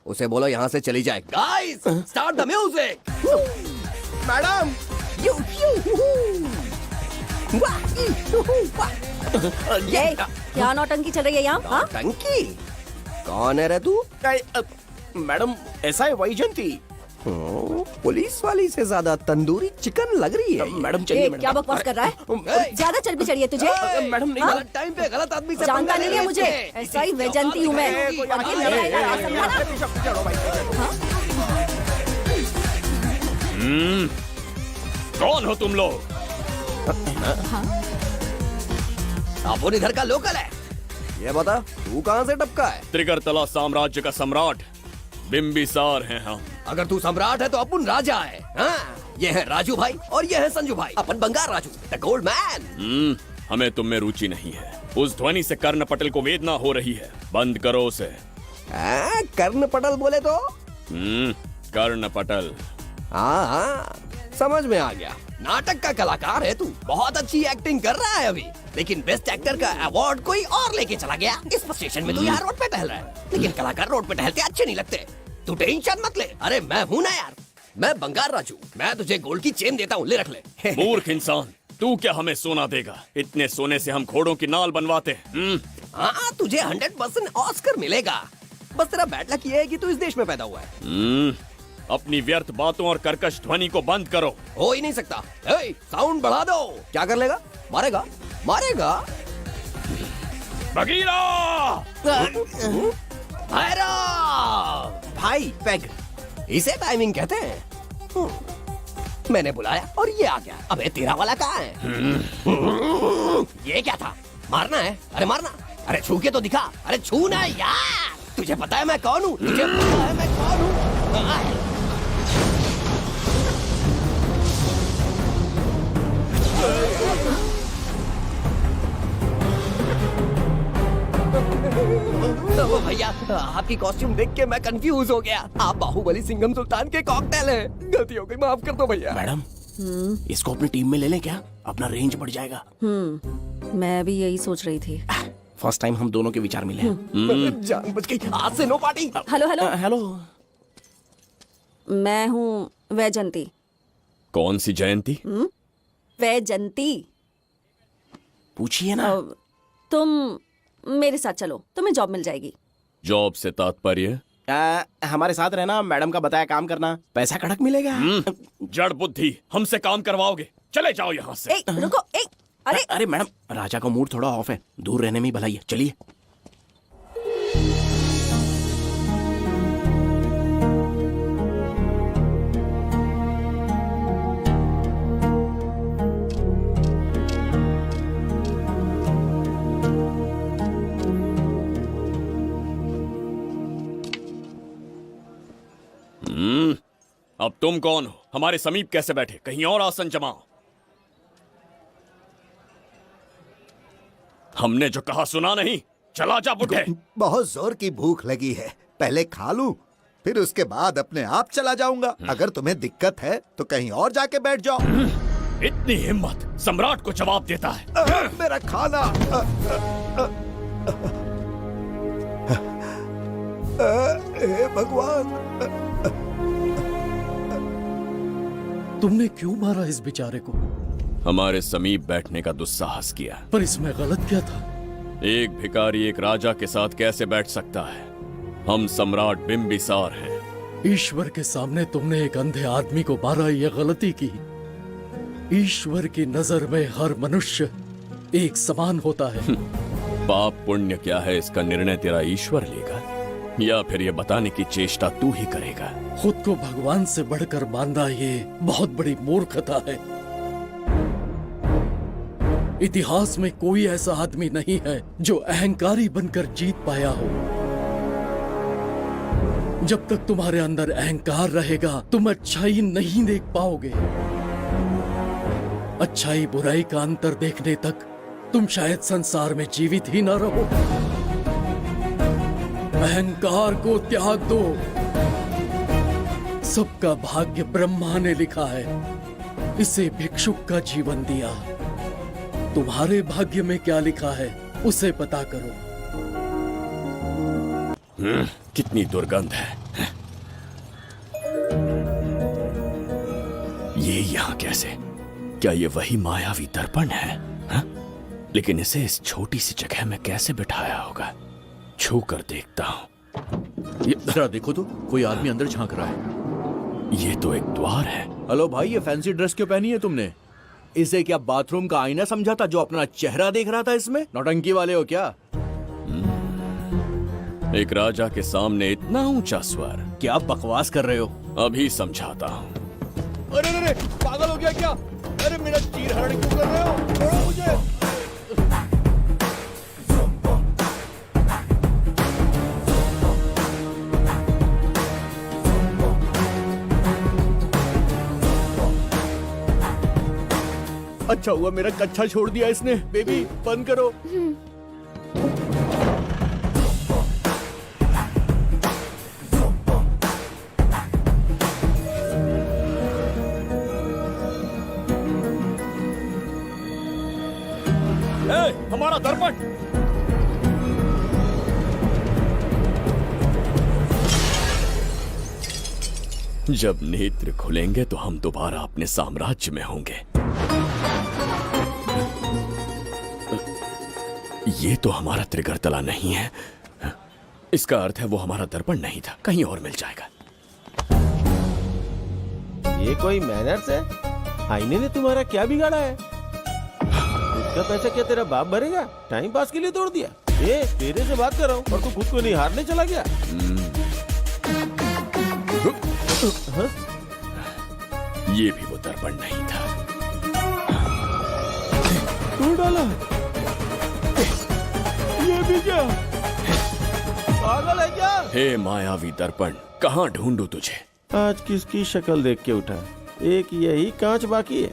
उसे बोलो यहाँ से चली जाए। Guys, start the music. Madam, ये क्या नौटंकी चल रही है यहाँ? हाँ? टंकी? कौन है रे तू? मैडम, ऐसा है वैजयंती। पुलिस वाली से ज्यादा तंदूरी चिकन लग रही है। मैडम चलिए। क्या बकवास कर रहा है? ज्यादा चर्बी चढ़ी है तुझे? मैडम नहीं। गलत टाइम पे गलत आदमी से जानता नहीं है मुझे, ऐसा ही वैजयंती हूँ मैं। कौन हो तुम लोग? अपन इधर का लोकल है। ये बता, तू कहाँ से टपका है? त्रिगर्तला साम्राज्य का सम्राट बिम्बिसार हैं हम। अगर तू सम्राट है तो अपन राजा है। हाँ? ये है राजू भाई और ये है संजू भाई, अपन बंगार राजू, द गोल्ड मैन। हमें तुम में रुचि नहीं है। उस ध्वनि से कर्ण पटल को वेदना हो रही है, बंद करो उसे। कर्ण पटल बोले तो? कर्ण पटल। हाँ, समझ में आ गया। नाटक का कलाकार है तू, बहुत अच्छी एक्टिंग कर रहा है अभी, लेकिन बेस्ट एक्टर का अवार्ड कोई और लेके चला गया। इस स्टेशन में तू यहाँ रोड पे टहल रहा है, लेकिन कलाकार रोड पे टहलते अच्छे नहीं लगते। तू टेंशन मत ले। अरे मैं हूँ ना यार, मैं बंगार राजू, मैं तुझे गोल्ड की चेन देता हूँ, ले रख ले। मूर्ख इंसान, तू क्या हमें सोना देगा? इतने सोने से हम घोड़ों की नाल बनवाते हैं। हाँ, तुझे 100% ऑस्कर मिलेगा। बस तेरा बैड लक ये है कि तू इस देश में पैदा हुआ है। अपनी व्यर्थ बातों और कर्कश ध्वनि को बंद करो। हो ही नहीं सकता। साउंड बढ़ा दो। क्या कर लेगा? मारेगा? मारेगा? बगीरा! भाई पैग, इसे टाइमिंग कहते हैं। मैंने बुलाया और ये आ गया। अबे तेरा वाला कहाँ है? ये क्या था? मारना है? अरे मारना। अरे छू के तो दिखा। अरे छू ना यार। तुझे पता है मैं कौन हूँ? तुझे पता है मैं कौन हूँ? भैया, आपकी कॉस्ट्यूम देख के मैं कंफ्यूज हो गया। आप बाहुबली सिंघम सुल्तान के कॉकटेल हैं। गलती हो गई, माफ कर दो भैया। मैडम, इसको अपनी टीम में ले लें क्या? अपना रेंज बढ़ जाएगा। मैं भी यही सोच रही थी। फर्स्ट टाइम हम दोनों के विचार मिले। जान बच गई। आज से no party. Hello hello hello. मैं हूँ वैजयंती। कौन सी जयंती? वैजयंती। पूछिए ना। तुम मेरे साथ चलो, तुम्हें जॉब मिल जाएगी। जॉब से तात्पर्य? हमारे साथ रहना, मैडम का बताया काम करना, पैसा कड़क मिलेगा। जड़ बुद्धि, हमसे काम करवाओगे? चले जाओ यहाँ से। रुको। अरे मैडम, राजा का मूड थोड़ा ऑफ है, दूर रहने में ही भलाई है। चलिए। अब तुम कौन हो? हमारे समीप कैसे बैठे? कहीं और आसन जमाओ। हमने जो कहा सुना नहीं? चला जा बुढ़े। बहुत जोर की भूख लगी है, पहले खा लूं, फिर उसके बाद अपने आप चला जाऊंगा। अगर तुम्हें दिक्कत है तो कहीं और जाके बैठ जाओ। इतनी हिम्मत, सम्राट को जवाब देता है। मेरा खाना। हे भगवान, तुमने क्यों मारा इस बेचारे को? हमारे समीप बैठने का दुस्साहस किया। पर इसमें गलत क्या था? एक भिखारी एक राजा के साथ कैसे बैठ सकता है? हम सम्राट बिम्बिसार हैं। ईश्वर के सामने तुमने एक अंधे आदमी को मारा, ये गलती की। ईश्वर की नजर में हर मनुष्य एक समान होता है। पाप पुण्य क्या है इसका निर्णय तेरा ईश्वर लेगा, या फिर ये बताने की चेष्टा तू ही करेगा? खुद को भगवान से बढ़कर मानना ये बहुत बड़ी मूर्खता है। इतिहास में कोई ऐसा आदमी नहीं है जो अहंकारी बनकर जीत पाया हो। जब तक तुम्हारे अंदर अहंकार रहेगा तुम अच्छाई नहीं देख पाओगे। अच्छाई बुराई का अंतर देखने तक तुम शायद संसार में जीवित ही न रहो। अहंकार को त्याग दो। सबका भाग्य ब्रह्मा ने लिखा है, इसे भिक्षुक का जीवन दिया। तुम्हारे भाग्य में क्या लिखा है उसे पता करो। कितनी दुर्गंध है। ये यहाँ कैसे? क्या ये वही मायावी दर्पण है? हा? लेकिन इसे इस छोटी सी जगह में कैसे बिठाया होगा? छू कर देखता हूँ। ये जरा देखो तो, कोई आदमी अंदर झांक रहा है। ये तो एक द्वार है। हेलो भाई, ये फैंसी ड्रेस क्यों पहनी है तुमने? इसे क्या बाथरूम का आईना समझा था जो अपना चेहरा देख रहा था इसमें? नौटंकी वाले हो क्या? एक राजा के सामने इतना ऊंचा स्वर। क्या बकवास कर रहे हो? अभी समझाता हूँ। अरे अरे, पागल हो गया क्या? अरे मेरा चीर हरण क्यों कर रहे हो? छोड़ो मुझे। अच्छा हुआ मेरा कच्छा छोड़ दिया इसने। बेबी बंद करो। हमारा दर्पण। जब नेत्र खुलेंगे तो हम दोबारा अपने साम्राज्य में होंगे। ये तो हमारा त्रिगर्तला नहीं है। इसका अर्थ है वो हमारा दर्पण नहीं था, कहीं और मिल जाएगा। ये कोई मैनर्स है? आईने ने तुम्हारा क्या बिगाड़ा है? इसका पैसा क्या तेरा बाप भरेगा? टाइम पास के लिए तोड़ दिया। ये तेरे से बात कर रहा हूँ और तू खुद को निहारने चला गया। हाँ? ये भी वो दर्पण नहीं था। तू डाला? ये भी क्या? पागल है क्या? हे मायावी दर्पण, कहाँ ढूंढूं तुझे? आज किसकी शक्ल देख के उठा? एक यही कांच बाकी है।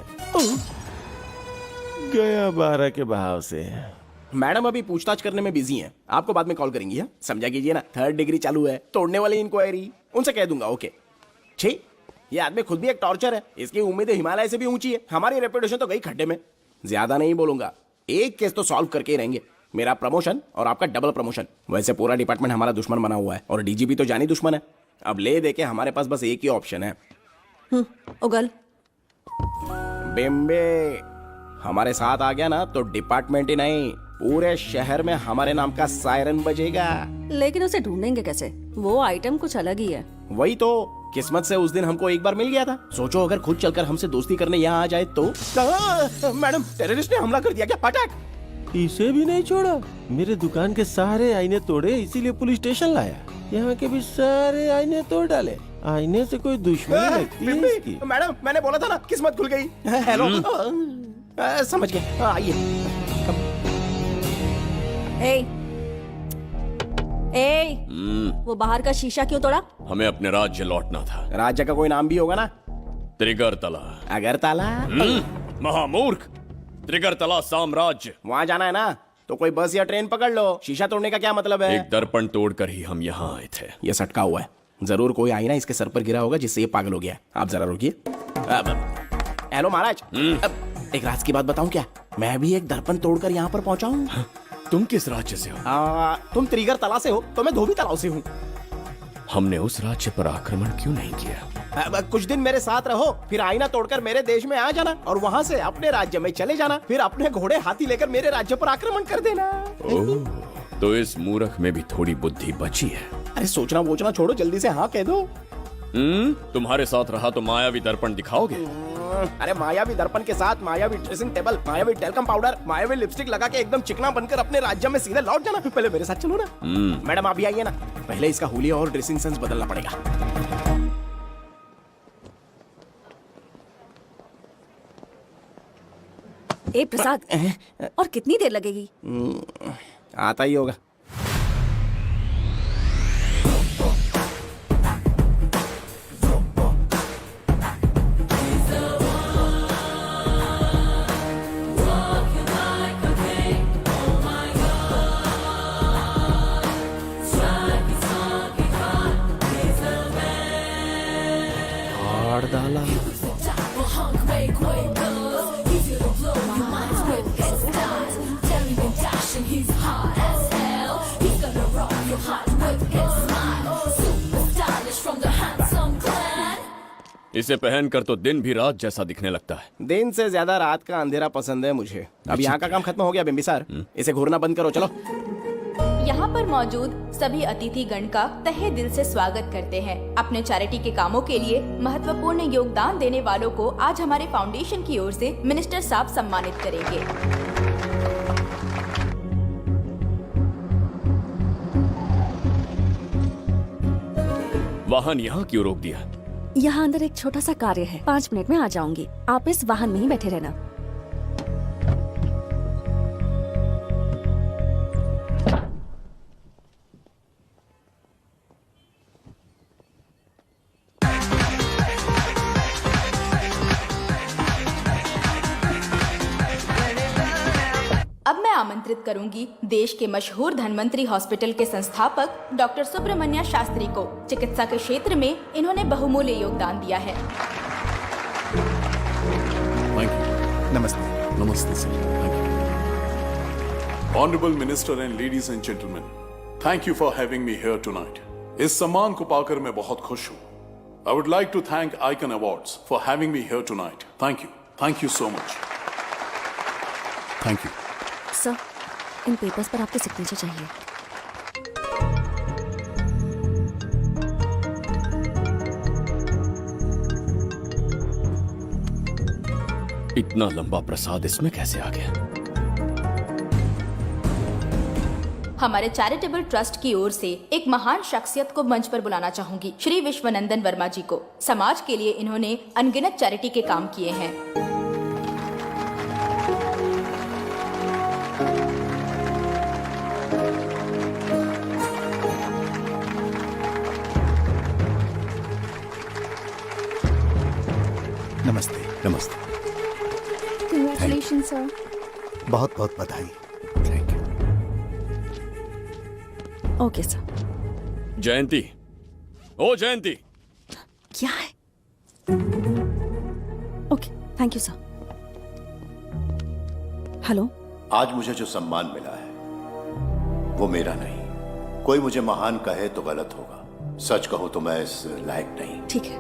गया 12 के बहाव से। मैडम अभी पूछताछ करने में बिजी हैं। आपको बाद में कॉल करेंगी। है समझा कीजिए ना, 3rd डिग्री चालू है। तोड़ने वाली इंक्वायरी उनसे कह दूंगा। ओके। छी, ये आदमी खुद भी एक टॉर्चर है। इसकी उम्मीदें हिमालय से भी ऊंची है। हमारी रेपुटेशन तो गई खड्डे में। ज्यादा नहीं बोलूंगा, एक केस तो सॉल्व करके ही रहेंगे। मेरा प्रमोशन और आपका डबल प्रमोशन। वैसे पूरा डिपार्टमेंट हमारा दुश्मन बना हुआ है और डीजीपी तो जानी दुश्मन है। अब ले दे के हमारे पास बस एक ही ऑप्शन है। उगल बिम्बे हमारे साथ आ गया ना तो डिपार्टमेंट ही नहीं, पूरे शहर में हमारे नाम का सायरन बजेगा। लेकिन उसे ढूंढेंगे कैसे? वो आइटम कुछ अलग ही है। वही तो, किस्मत से उस दिन हमको एक बार मिल गया था। सोचो अगर खुद चलकर हमसे दोस्ती करने यहाँ आ जाए तो। मैडम, टेररिस्ट ने हमला कर दिया क्या? पटाक। इसे भी नहीं छोड़ा। मेरे दुकान के सारे आईने तोड़े, इसीलिए पुलिस स्टेशन लाया। यहाँ के भी सारे आईने तोड़ डाले। आईने से कोई दुश्मनी लगती है इसकी। मैडम, मैंने बोला था ना, किस्मत खुल गई। हेलो, समझ गए। आइए। वो बाहर का शीशा क्यों तोड़ा? हमें अपने राज्य लौटना था। राज्य का कोई नाम भी होगा ना? त्रिगर्तला। अगरतला? महामूर्ख, त्रिगर्तला साम्राज्य। वहाँ जाना है ना तो कोई बस या ट्रेन पकड़ लो। शीशा तोड़ने का क्या मतलब है? एक दर्पण तोड़कर ही हम यहाँ आए थे। ये सटका हुआ है, जरूर कोई आईना इसके सर पर गिरा होगा जिससे ये पागल हो गया। आप जरा रुकिए। हेलो महाराज, एक राज की बात बताऊं क्या? मैं भी एक दर्पण तोड़कर यहाँ पर पहुंचा हूँ। तुम किस राज्य से हो? तुम त्रिगर तला से हो तो मैं धोबी तालाब से हूँ। हमने उस राज्य पर आक्रमण क्यों नहीं किया? अब कुछ दिन मेरे साथ रहो, फिर आईना तोड़कर मेरे देश में आ जाना और वहाँ से अपने राज्य में चले जाना, फिर अपने घोड़े हाथी लेकर मेरे राज्य पर आक्रमण कर देना। ओह, तो इस मूर्ख में भी थोड़ी बुद्धि बची है। अरे सोचना वोचना छोड़ो, जल्दी से हाँ कह दो। तुम्हारे साथ रहा तो मायावी दर्पण दिखाओगे? अरे मायावी दर्पण के साथ मायावी ड्रेसिंग टेबल, मायावी टेल्कम पाउडर, मायावी लिपस्टिक लगा के एकदम चिकना बनकर अपने राज्य में सीधे लौट जाना। पहले मेरे साथ चलो ना। मैडम आप भी आइए ना, पहले इसका हुलिया और ड्रेसिंग सेंस बदलना पड़ेगा। ए प्रसाद, और कितनी देर लगेगी? आता ही होगा। इसे पहनकर तो दिन भी रात जैसा दिखने लगता है। दिन से ज्यादा रात का अंधेरा पसंद है मुझे। अब यहाँ का काम खत्म हो गया बिम्बिसार, इसे घूरना बंद करो, चलो। यहाँ पर मौजूद सभी अतिथि गण का तहे दिल से स्वागत करते हैं। अपने चैरिटी के कामों के लिए महत्वपूर्ण योगदान देने वालों को आज हमारे फाउंडेशन की ओर से मिनिस्टर साहब सम्मानित करेंगे। वाहन यहाँ क्यों रोक दिया? यहाँ अंदर एक छोटा सा कार्य है, 5 मिनट में आ जाऊंगी। आप इस वाहन में ही बैठे रहना। अब मैं आमंत्रित करूंगी देश के मशहूर धन्वंतरी हॉस्पिटल के संस्थापक डॉक्टर सुब्रमण्य शास्त्री को। चिकित्सा के क्षेत्र में इन्होंने बहुमूल्य योगदान दिया है। नमस्ते। नमस्ते sir. Honourable minister and ladies and gentleman, thank you for having me here tonight. इस सम्मान को पाकर मैं बहुत खुश हूँ। I would like to thank icon awards for having me here tonight. Thank you so much. Thank you sir, इन papers पर आपके सिग्नेचर चाहिए। इतना लंबा प्रसाद इसमें कैसे आ गया? हमारे चैरिटेबल ट्रस्ट की ओर से एक महान शख्सियत को मंच पर बुलाना चाहूंगी, श्री विश्वनंदन वर्मा जी को। समाज के लिए इन्होंने अनगिनत चैरिटी के काम किए हैं। नमस्ते। नमस्ते। Congratulation sir. बहुत बहुत बधाई। Thank you. Okay sir. Jayanti, ओ जयंती। क्या है? Okay, thank you sir. Hello. आज मुझे जो सम्मान मिला है वो मेरा नहीं। कोई मुझे महान कहे तो गलत होगा, सच कहूं तो मैं इस लायक नहीं। ठीक है।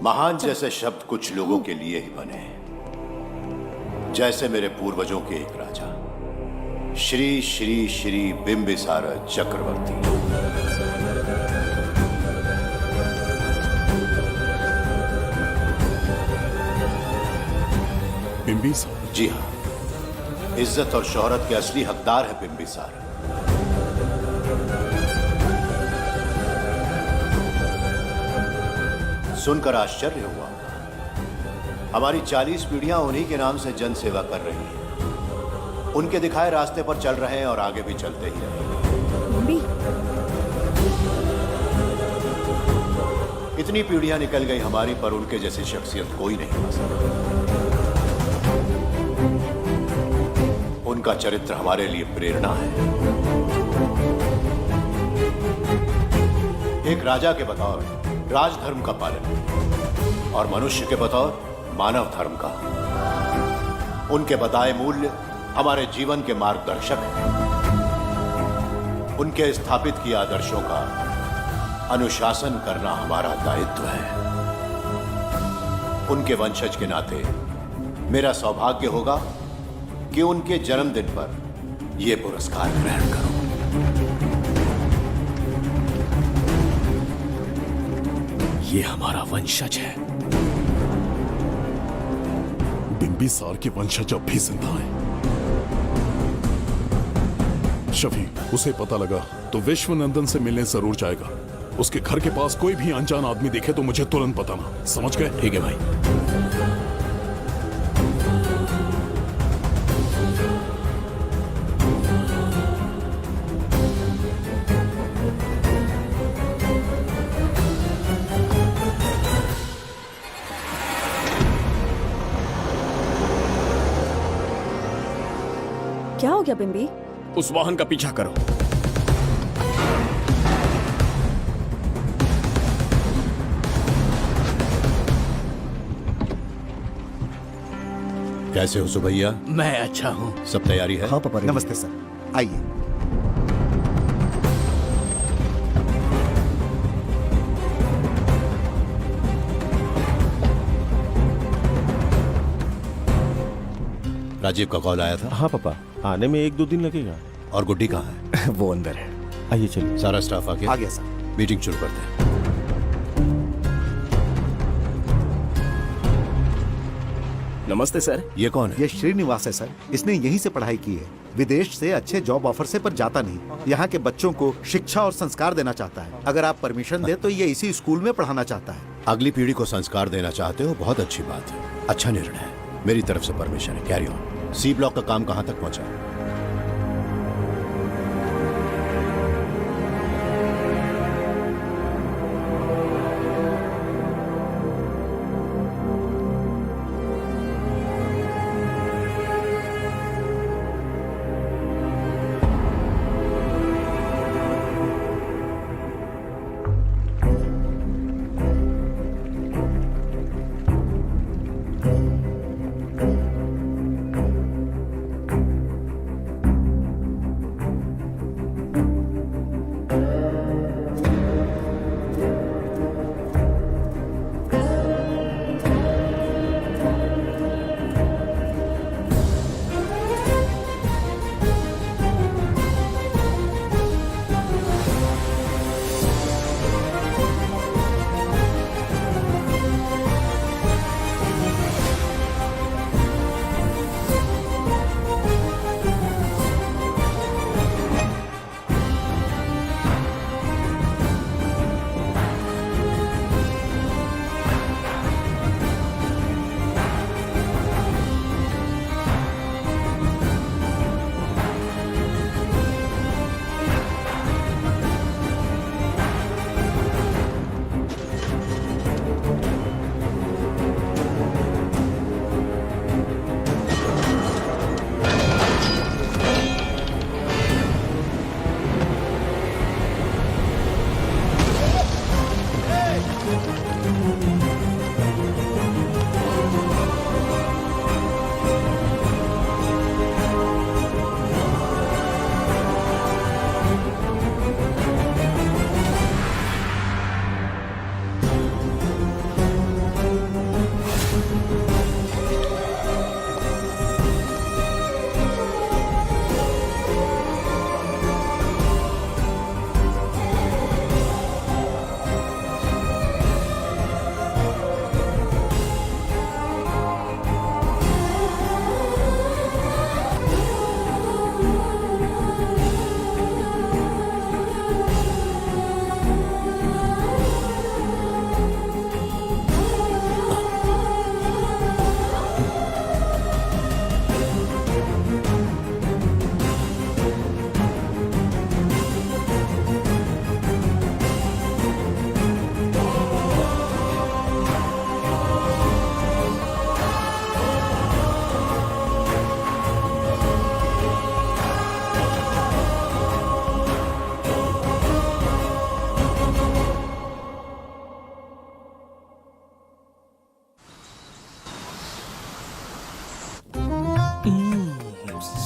महान जैसे शब्द कुछ लोगों के लिए ही बने हैं, जैसे मेरे पूर्वजों के एक राजा श्री श्री श्री बिंबिसार चक्रवर्ती। बिंबिसार? जी हाँ, इज्जत और शोहरत के असली हकदार है बिंबिसार। सुनकर आश्चर्य हुआ। हमारी 40 पीढ़ियां उन्हीं के नाम से जन सेवा कर रही हैं। उनके दिखाए रास्ते पर चल रहे हैं और आगे भी चलते ही रहेंगे। इतनी पीढ़ियां निकल गई हमारी, पर उनके जैसी शख्सियत कोई नहीं पा सकता। उनका चरित्र हमारे लिए प्रेरणा है। एक राजा के बतौर राजधर्म का पालन और मनुष्य के बतौर मानव धर्म का। उनके बताए मूल्य हमारे जीवन के मार्गदर्शक हैं। उनके स्थापित किए आदर्शों का अनुशासन करना हमारा दायित्व है। उनके वंशज के नाते मेरा सौभाग्य होगा कि उनके जन्मदिन पर यह पुरस्कार ग्रहण करूं। ये हमारा वंशज है। बिंबिसार के वंशज अब भी जिंदा हैं। शफी, उसे पता लगा तो विश्वनंदन से मिलने जरूर जाएगा। उसके घर के पास कोई भी अनजान आदमी दिखे तो मुझे तुरंत बताना, समझ गए? ठीक है भाई। क्या हो गया बिम्बी? उस वाहन का पीछा करो। कैसे हो सुभैया? मैं अच्छा हूँ। सब तैयारी है? हाँ पापा। नमस्ते सर, आइए। राजीव का कॉल आया था? हाँ पापा, आने में 1-2 दिन लगेगा। और गुड्डी कहाँ है? वो अंदर है। आइए चलिए। सारा स्टाफ आ गया? आ गया सर। मीटिंग शुरू करते हैं। नमस्ते सर। ये कौन है? ये श्रीनिवास है सर। इसने यहीं से पढ़ाई की है। विदेश से अच्छे जॉब ऑफर से पर जाता नहीं। यहाँ के बच्चों को शिक्षा और संस्कार देना चाहता है। अगर आप परमिशन दे तो ये इसी स्कूल में पढ़ाना चाहता है। अगली पीढ़ी को संस्कार देना चाहते हो, बहुत अच्छी बात है, अच्छा निर्णय है। मेरी तरफ से परमिशन है, कैरी ऑन। सी ब्लॉक का काम कहाँ तक पहुँचा?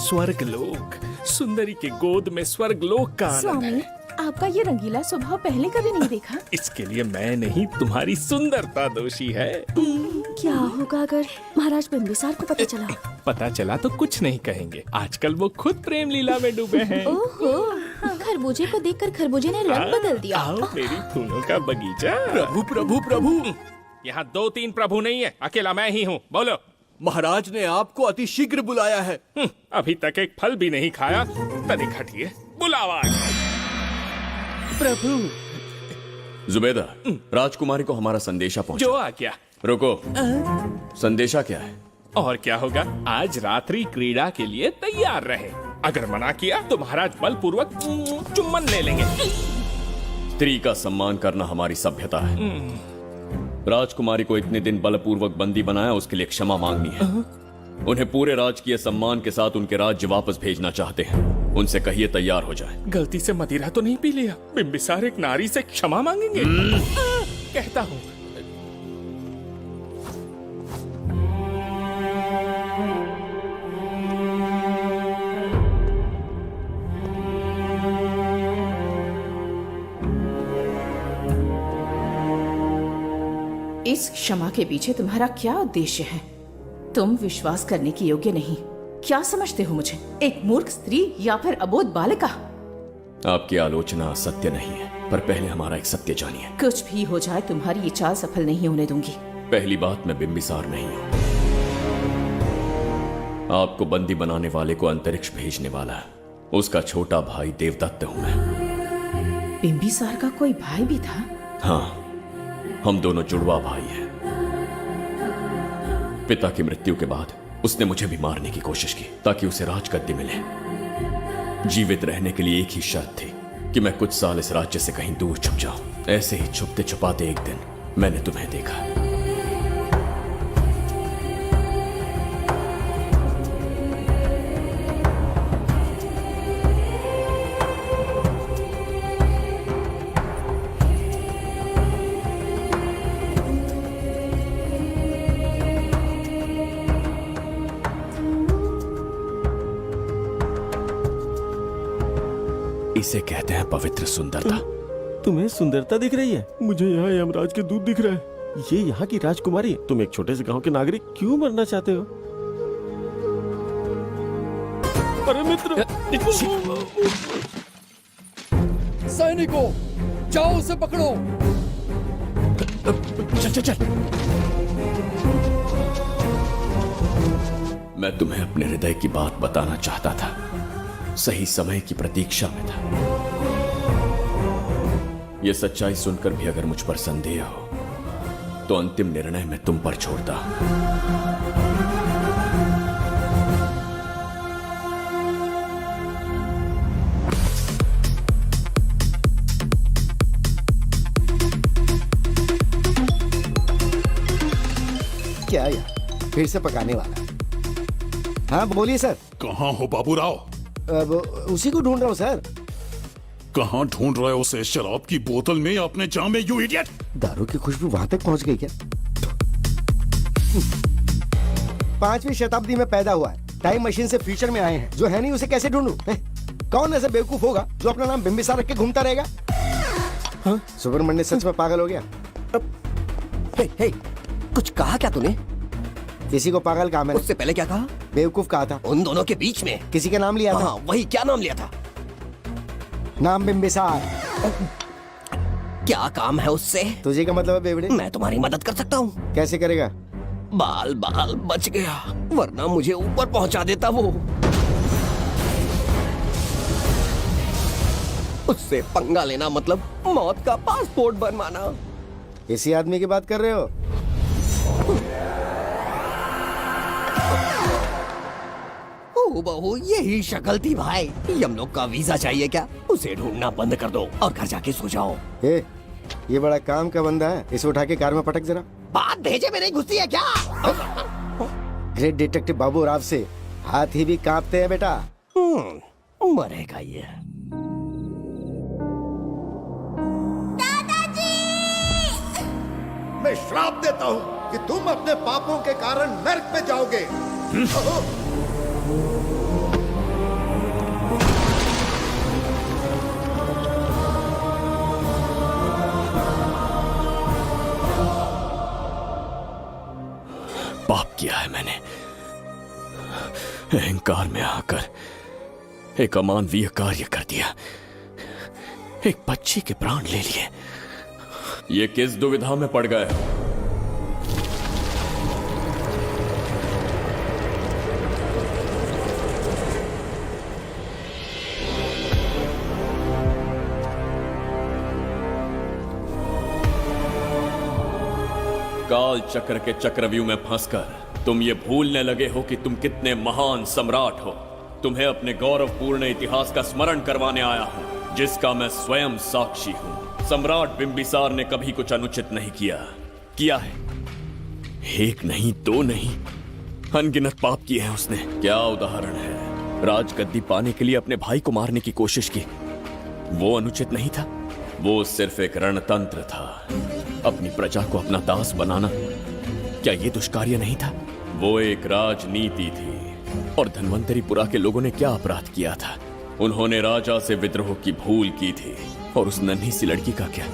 स्वर्गलोक, सुंदरी के गोद में स्वर्गलोक का आनंद है। आपका ये रंगीला स्वभाव पहले कभी नहीं देखा। इसके लिए मैं नहीं, तुम्हारी सुंदरता दोषी है। क्या होगा अगर महाराज बिंबिसार को पता चला? पता चला तो कुछ नहीं कहेंगे, आजकल वो खुद प्रेम लीला में डूबे हैं। ओहो, खरबूजे को देखकर खरबूजे ने रंग बदल दिया। आओ मेरी फूलों का बगीचा। प्रभु प्रभु प्रभु, यहाँ 2-3 प्रभु नहीं है, अकेला मैं ही हूँ। बोलो। महाराज ने आपको अति शीघ्र बुलाया है। अभी तक एक फल भी नहीं खाया, तनिक हटिए, बुलावा। प्रभु। जुबेदा, राजकुमारी को हमारा संदेशा पहुंचा। जो आ गया। रुको, संदेशा क्या है? और क्या होगा, आज रात्रि क्रीड़ा के लिए तैयार रहे। अगर मना किया तो महाराज बलपूर्वक चुम्बन ले लेंगे। स्त्री का सम्मान करना हमारी सभ्यता है। राजकुमारी को इतने दिन बलपूर्वक बंदी बनाया, उसके लिए क्षमा मांगनी है। उन्हें पूरे राजकीय सम्मान के साथ उनके राज्य वापस भेजना चाहते हैं। उनसे कहिए तैयार हो जाए। गलती से मदिरा तो नहीं पी लिया? बिंबिसार एक नारी से क्षमा मांगेंगे? कहता हूँ। इस क्षमा के पीछे तुम्हारा क्या उद्देश्य है? तुम विश्वास करने के योग्य नहीं। क्या समझते हो मुझे, एक मूर्ख स्त्री या फिर अबोध बालिका? आपकी आलोचना सत्य नहीं है, पर पहले हमारा एक सत्य जानिए। कुछ भी हो जाए, तुम्हारी ये चाल सफल नहीं होने दूंगी। पहली बात, मैं बिंबिसार नहीं हूँ। आपको बंदी बनाने वाले को अंतरिक्ष भेजने वाला है उसका छोटा भाई देवदत्त हूँ मैं। बिंबिसार का कोई भाई भी था? हाँ, हम दोनों जुड़वा भाई हैं। पिता की मृत्यु के बाद उसने मुझे भी मारने की कोशिश की ताकि उसे राजगद्दी मिले। जीवित रहने के लिए एक ही शर्त थी कि मैं कुछ साल इस राज्य से कहीं दूर छुप जाऊं। ऐसे ही छुपते छुपाते एक दिन मैंने तुम्हें देखा। इसे कहते हैं पवित्र सुंदरता। तुम्हें सुंदरता दिख रही है? मुझे यहाँ यमराज के दूध दिख रहा है। ये यहाँ की राजकुमारी है। तुम एक छोटे से गांव के नागरिक क्यों मरना चाहते हो? अरे मित्र, सैनिकों, जाओ उसे पकड़ो। चल चल चल। मैं तुम्हें अपने हृदय की बात बताना चाहता था, सही समय की प्रतीक्षा में था। यह सच्चाई सुनकर भी अगर मुझ पर संदेह हो तो अंतिम निर्णय मैं तुम पर छोड़ता हूं। क्या यार, फिर से पकाने वाला? हाँ बोलिए सर। कहाँ हो बाबूराव? अब उसी को ढूंढ रहा हूँ सर। कहाँ ढूंढ रहे हो उसे? शराब की बोतल में या अपने जाम में, यू इडियट? दारू की खुशबू वहां तक पहुंच गई क्या? 5वीं शताब्दी में पैदा हुआ है, टाइम मशीन से फ्यूचर में आए हैं। जो है नहीं उसे कैसे ढूंढूं? कौन ऐसा बेवकूफ होगा जो अपना नाम बिंबिसार रख के घूमता रहेगा? हाँ? सुब्रमण्य सच में पागल हो गया। हे, कुछ कहा क्या तूने? किसी को पागल कहा मैंने। उससे पहले क्या कहा? बेवकूफ कहा था। उन दोनों के बीच में किसी का नाम लिया था। वही, क्या नाम लिया था? नाम बिंबिसार। क्या काम है उससे? तुझे क्या मतलब है बेवड़े? मैं तुम्हारी मदद कर सकता हूँ। कैसे करेगा? बाल बच गया, वरना मुझे ऊपर पहुंचा देता वो। उससे पंगा लेना मतलब मौत का पासपोर्ट बनवाना। इसी आदमी की बात कर रहे हो? ओ बहू, यही शक्ल थी भाई। यमलोक का वीजा चाहिए क्या? उसे ढूंढना बंद कर दो और घर जाके सो जाओ। ये बड़ा काम का बंदा है, इसे उठा के कार में पटक जरा। बात भेजे में नहीं घुसती है क्या? ग्रेट डिटेक्टिव बाबू राव से हाथी भी कांपते हैं बेटा। मरेगा ये। मैं श्राप देता हूँ कि तुम अपने पापों के कारण नरक में जाओगे। अहंकार में आकर एक अमानवीय कार्य कर दिया, एक बच्ची के प्राण ले लिए। ये किस दुविधा में पड़ गए हो? काल चक्र के चक्रव्यूह में फंसकर तुम ये भूलने लगे हो कि तुम कितने महान सम्राट हो। तुम्हें अपने गौरवपूर्ण इतिहास का स्मरण करवाने आया हूं, जिसका मैं स्वयं साक्षी हूं। सम्राट बिंबिसार ने कभी कुछ अनुचित नहीं किया है। एक नहीं, दो नहीं, अनगिनत पाप किए हैं उसने। क्या उदाहरण है? राजगद्दी पाने के लिए अपने भाई को मारने की कोशिश की, वो अनुचित नहीं था? वो सिर्फ एक रणतंत्र था। अपनी प्रजा को अपना दास बनाना, क्या ये दुष्कार्य नहीं था? वो एक राजनीति थी। और धन्वंतरीपुरा के लोगों ने क्या अपराध किया था? उन्होंने राजा से विद्रोह की भूल की थी, और उस नन्ही सी लड़की का क्या?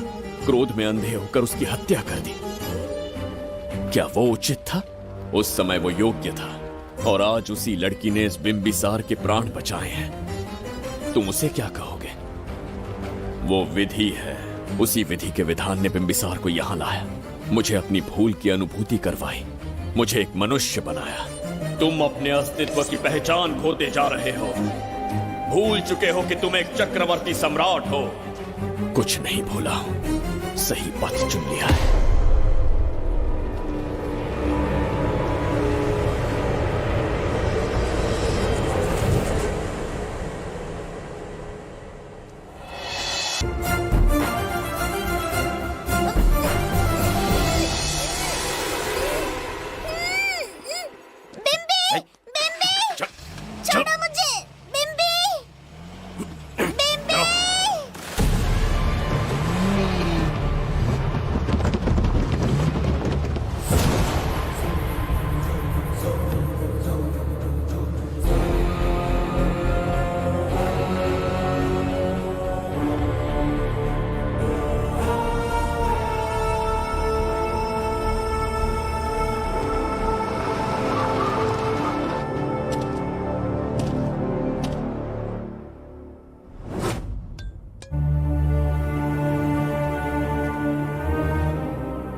क्रोध में अंधे होकर उसकी हत्या कर दी। क्या वो उचित था? उस समय वो योग्य था, और आज उसी लड़की ने इस बिंबिसार के प्राण बचाए हैं। तुम उसे क्या कहोगे? वो विधि है। उसी विधि के विधान ने बिंबिसार को यहां लाया, मुझे अपनी भूल की अनुभूति करवाई, मुझे एक मनुष्य बनाया। तुम अपने अस्तित्व की पहचान खोते जा रहे हो। भूल चुके हो कि तुम एक चक्रवर्ती सम्राट हो। कुछ नहीं भूला, सही पथ चुन लिया है। छोड़ो मुझे, बिम्बी! बिम्बी!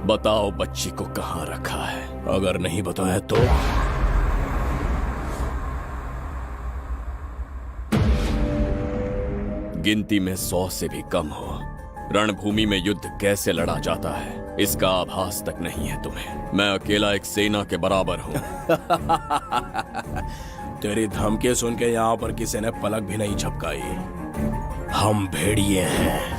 बताओ बच्ची को कहां रखा है? अगर नहीं बताया तो गिनती में 100 से भी कम हो। रणभूमि में युद्ध कैसे लड़ा जाता है, इसका आभास तक नहीं है तुम्हें। मैं अकेला एक सेना के बराबर हूं। तेरी धमकी सुन के यहाँ पर किसी ने पलक भी नहीं झपकाई। हम भेड़िए हैं।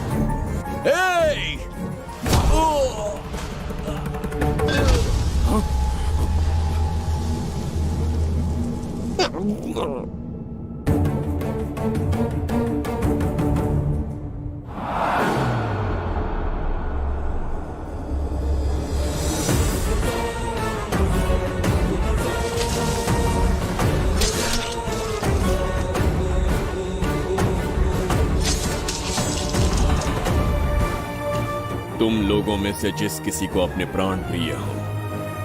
तुम लोगों में से जिस किसी को अपने प्राण प्रिय हो,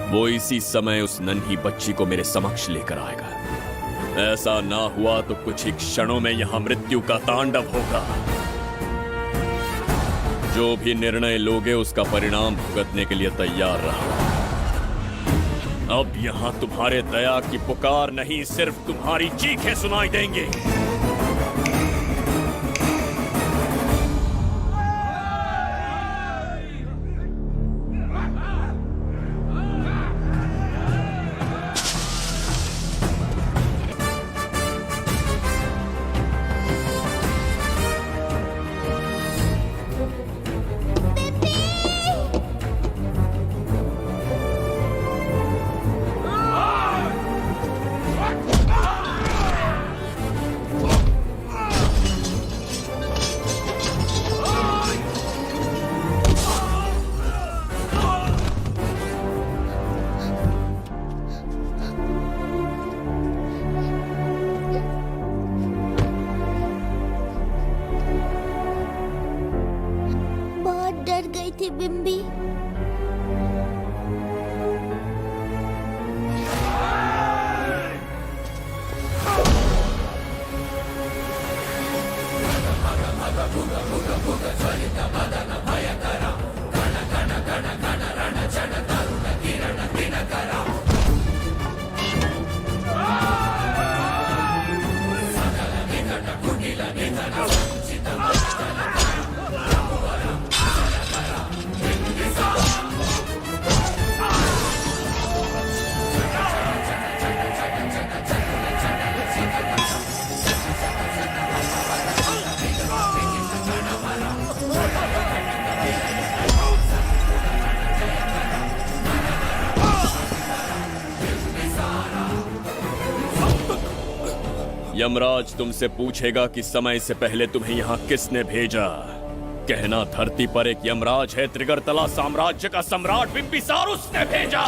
वो इसी समय उस नन्ही बच्ची को मेरे समक्ष लेकर आएगा। ऐसा ना हुआ तो कुछ ही क्षणों में यहां मृत्यु का तांडव होगा। जो भी निर्णय लोगे उसका परिणाम भुगतने के लिए तैयार रहो। अब यहां तुम्हारे दया की पुकार नहीं, सिर्फ तुम्हारी चीखें सुनाई देंगी। थी बिम्बी। यमराज तुमसे पूछेगा कि समय से पहले तुम्हें यहाँ किसने भेजा। कहना धरती पर एक यमराज है, त्रिगर्तला साम्राज्य का सम्राट बिंबिसार उसने भेजा।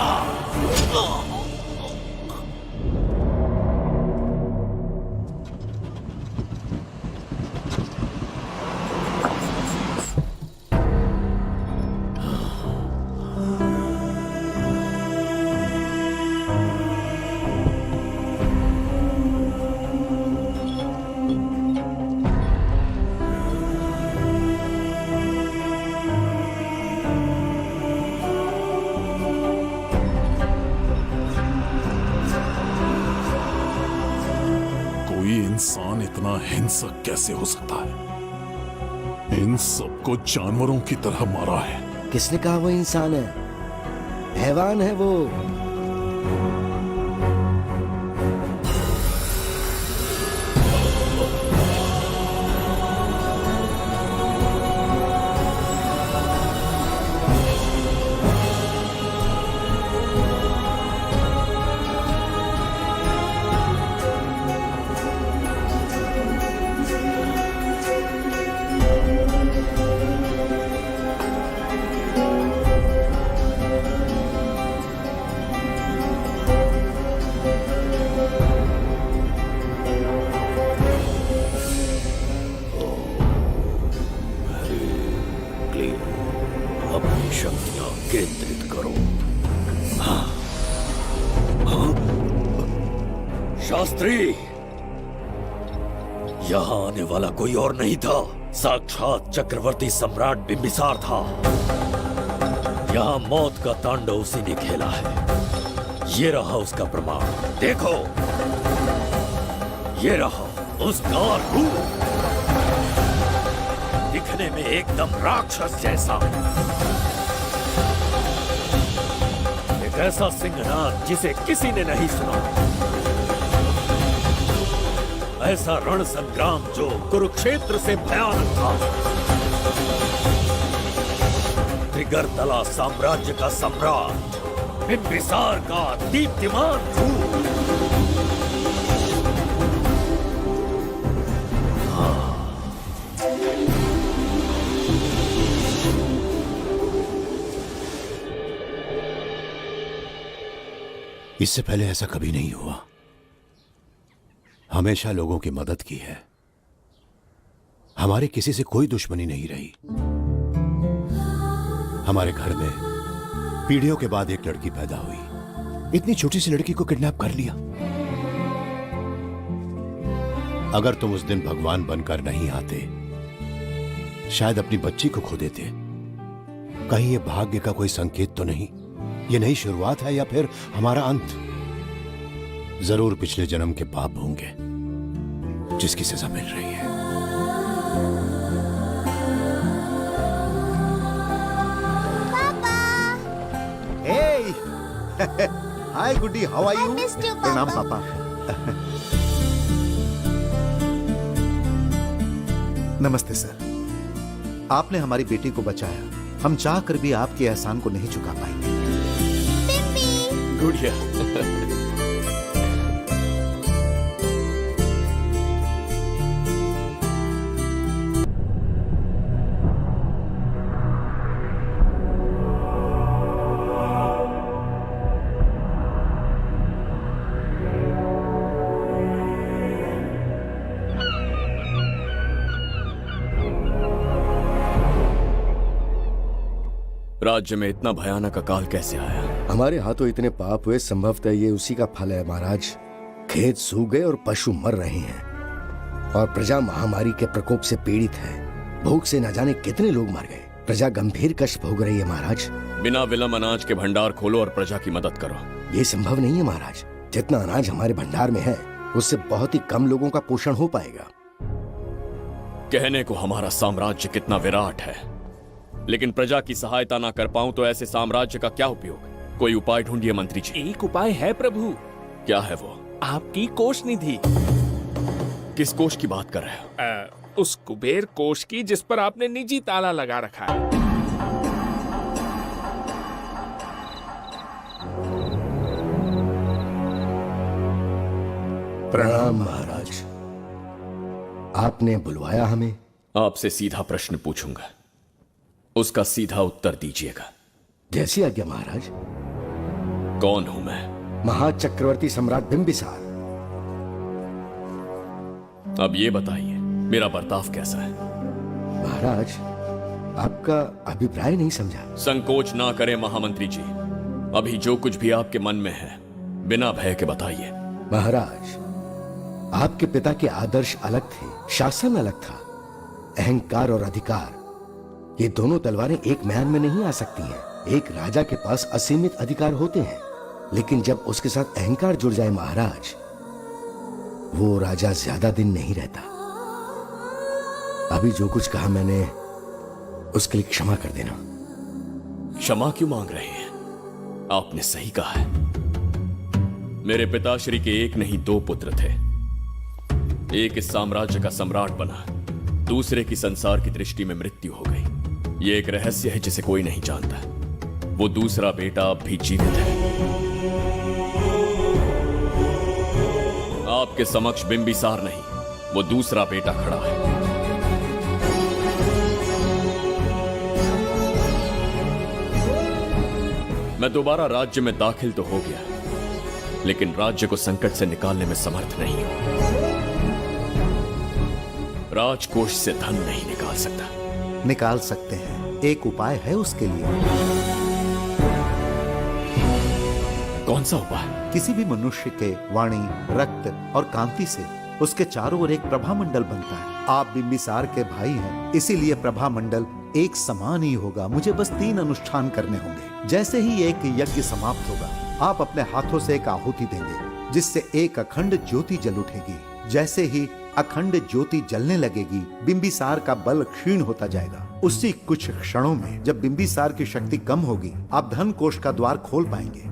इंसान इतना हिंसक कैसे हो सकता है? इन सबको जानवरों की तरह मारा है। किसने कहा वो इंसान है? हैवान है वो। अपनी शक्तियां केंद्रित करो। हाँ। हाँ? शास्त्री, यहाँ आने वाला कोई और नहीं था, साक्षात चक्रवर्ती सम्राट बिंबिसार था। यहाँ मौत का तांडव उसी ने खेला है। ये रहा उसका प्रमाण, देखो। ये रहा उसका रूप, दिखने में एकदम राक्षस जैसा। एक ऐसा सिंहनाद जिसे किसी ने नहीं सुना। ऐसा रण संग्राम जो कुरुक्षेत्र से भयानक था। त्रिगर्तला साम्राज्य का सम्राट बिंबिसार का दीप्तिमान रूप। इससे पहले ऐसा कभी नहीं हुआ। हमेशा लोगों की मदद की है। हमारे किसी से कोई दुश्मनी नहीं रही। हमारे घर में पीढ़ियों के बाद एक लड़की पैदा हुई। इतनी छोटी सी लड़की को किडनैप कर लिया। अगर तुम उस दिन भगवान बनकर नहीं आते, शायद अपनी बच्ची को खो देते। कहीं ये भाग्य का कोई संकेत तो नहीं? ये नई शुरुआत है या फिर हमारा अंत? जरूर पिछले जन्म के पाप होंगे जिसकी सजा मिल रही है। हाय गुड्डी, हाउ आर यू? प्रणाम पापा। नमस्ते सर। आपने हमारी बेटी को बचाया। हम चाह कर भी आपके एहसान को नहीं चुका पाएंगे। गुड़िया। राज्य में इतना भयानक अकाल कैसे आया? हमारे हाथों इतने पाप हुए, संभवतः ये उसी का फल है महाराज। खेत सूख गए और पशु मर रहे हैं और प्रजा महामारी के प्रकोप से पीड़ित है। भूख से न जाने कितने लोग मर गए। प्रजा गंभीर कष्ट भोग रही है महाराज। बिना विलंब अनाज के भंडार खोलो और प्रजा की मदद करो। ये संभव नहीं है महाराज। जितना अनाज हमारे भंडार में है उससे बहुत ही कम लोगों का पोषण हो पाएगा। कहने को हमारा साम्राज्य कितना विराट है, लेकिन प्रजा की सहायता ना कर पाऊं तो ऐसे साम्राज्य का क्या उपयोग? कोई उपाय ढूंढिए मंत्री जी। एक उपाय है प्रभु। क्या है वो? आपकी कोष निधि। किस कोष की बात कर रहे हो? उस कुबेर कोष की जिस पर आपने निजी ताला लगा रखा है। प्रणाम महाराज। आपने बुलवाया हमें? आपसे सीधा प्रश्न पूछूंगा, उसका सीधा उत्तर दीजिएगा। जैसी आज्ञा महाराज। कौन हूं मैं? महाचक्रवर्ती सम्राट बिंबिसार। अब ये बताइए, मेरा बर्ताव कैसा है? महाराज, आपका अभिप्राय नहीं समझा। संकोच ना करें महामंत्री जी, अभी जो कुछ भी आपके मन में है बिना भय के बताइए। महाराज, आपके पिता के आदर्श अलग थे, शासन अलग था। अहंकार और अधिकार, ये दोनों तलवारें एक म्यान में नहीं आ सकती हैं। एक राजा के पास असीमित अधिकार होते हैं, लेकिन जब उसके साथ अहंकार जुड़ जाए महाराज, वो राजा ज्यादा दिन नहीं रहता। अभी जो कुछ कहा मैंने, उसके लिए क्षमा कर देना। क्षमा क्यों मांग रहे हैं? आपने सही कहा है। मेरे पिताश्री के एक नहीं दो पुत्र थे। एक इस साम्राज्य का सम्राट बना, दूसरे की संसार की दृष्टि में मृत्यु हो गई। ये एक रहस्य है जिसे कोई नहीं जानता। वो दूसरा बेटा अब भी जीवित है। आपके समक्ष बिंबिसार नहीं, वो दूसरा बेटा खड़ा है। मैं दोबारा राज्य में दाखिल तो हो गया, लेकिन राज्य को संकट से निकालने में समर्थ नहीं हूं। राजकोष से धन नहीं निकाल सकता। निकाल सकते हैं, एक उपाय है उसके लिए। कौन सा उपाय? किसी भी मनुष्य के वाणी, रक्त और कांति से उसके चारों ओर एक प्रभामंडल बनता है। आप बिंबिसार के भाई हैं, इसीलिए प्रभामंडल एक समान ही होगा। मुझे बस 3 अनुष्ठान करने होंगे। जैसे ही एक यज्ञ समाप्त होगा, आप अपने हाथों से एक आहुति देंगे, जिससे एक अखंड ज्योति जल उठेगी। जैसे ही अखंड ज्योति जलने लगेगी, बिंबिसार का बल क्षीण होता जाएगा। उसी कुछ क्षणों में जब बिंबिसार की शक्ति कम होगी, आप धन कोष का द्वार खोल पाएंगे।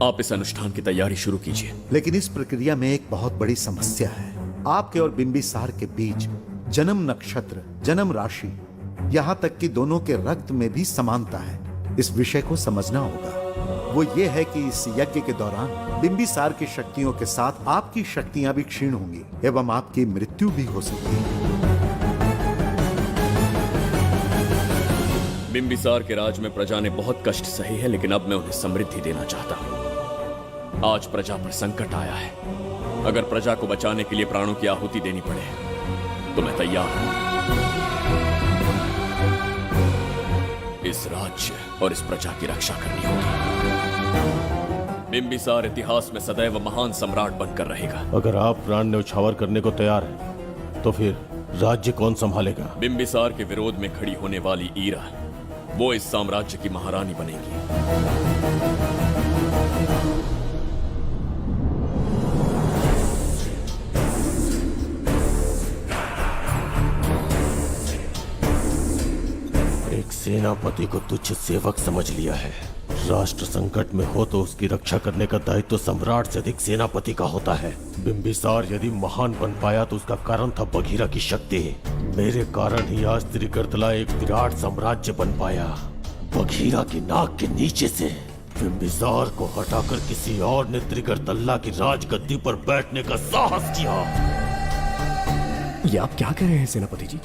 आप इस अनुष्ठान की तैयारी शुरू कीजिए। लेकिन इस प्रक्रिया में एक बहुत बड़ी समस्या है। आपके और बिंबिसार के बीच जन्म नक्षत्र, जन्म राशि, यहाँ तक कि दोनों के रक्त में भी समानता है। इस विषय को समझना होगा। वो ये है कि इस यज्ञ के दौरान बिंबिसार की शक्तियों के साथ आपकी शक्तियां भी क्षीण होंगी एवं आपकी मृत्यु भी हो सकती है। बिंबिसार के राज में प्रजा ने बहुत कष्ट सहे हैं, लेकिन अब मैं उन्हें समृद्धि देना चाहता हूँ। आज प्रजा पर संकट आया है। अगर प्रजा को बचाने के लिए प्राणों की आहुति देनी पड़े तो मैं तैयार हूं। इस राज्य और इस प्रजा की रक्षा करनी होगी। बिंबिसार इतिहास में सदैव महान सम्राट बनकर रहेगा। अगर आप प्राण न्यौछावर करने को तैयार हैं, तो फिर राज्य कौन संभालेगा? बिंबिसार के विरोध में खड़ी होने वाली ईरा, वो इस साम्राज्य की महारानी बनेगी। सेनापति को तुच्छ सेवक समझ लिया है। राष्ट्र संकट में हो तो उसकी रक्षा करने का दायित्व तो सम्राट से अधिक सेनापति का होता है। बिंबिसार यदि महान बन पाया तो उसका कारण था बघीरा की शक्ति। मेरे कारण ही आज त्रिगर्तला एक विराट साम्राज्य बन पाया। बघीरा की नाक के नीचे से बिंबिसार को हटाकर किसी और ने त्रिगर्तला की राजगद्दी पर बैठने का साहस किया। ये आप क्या कह रहे हैं सेनापति जी?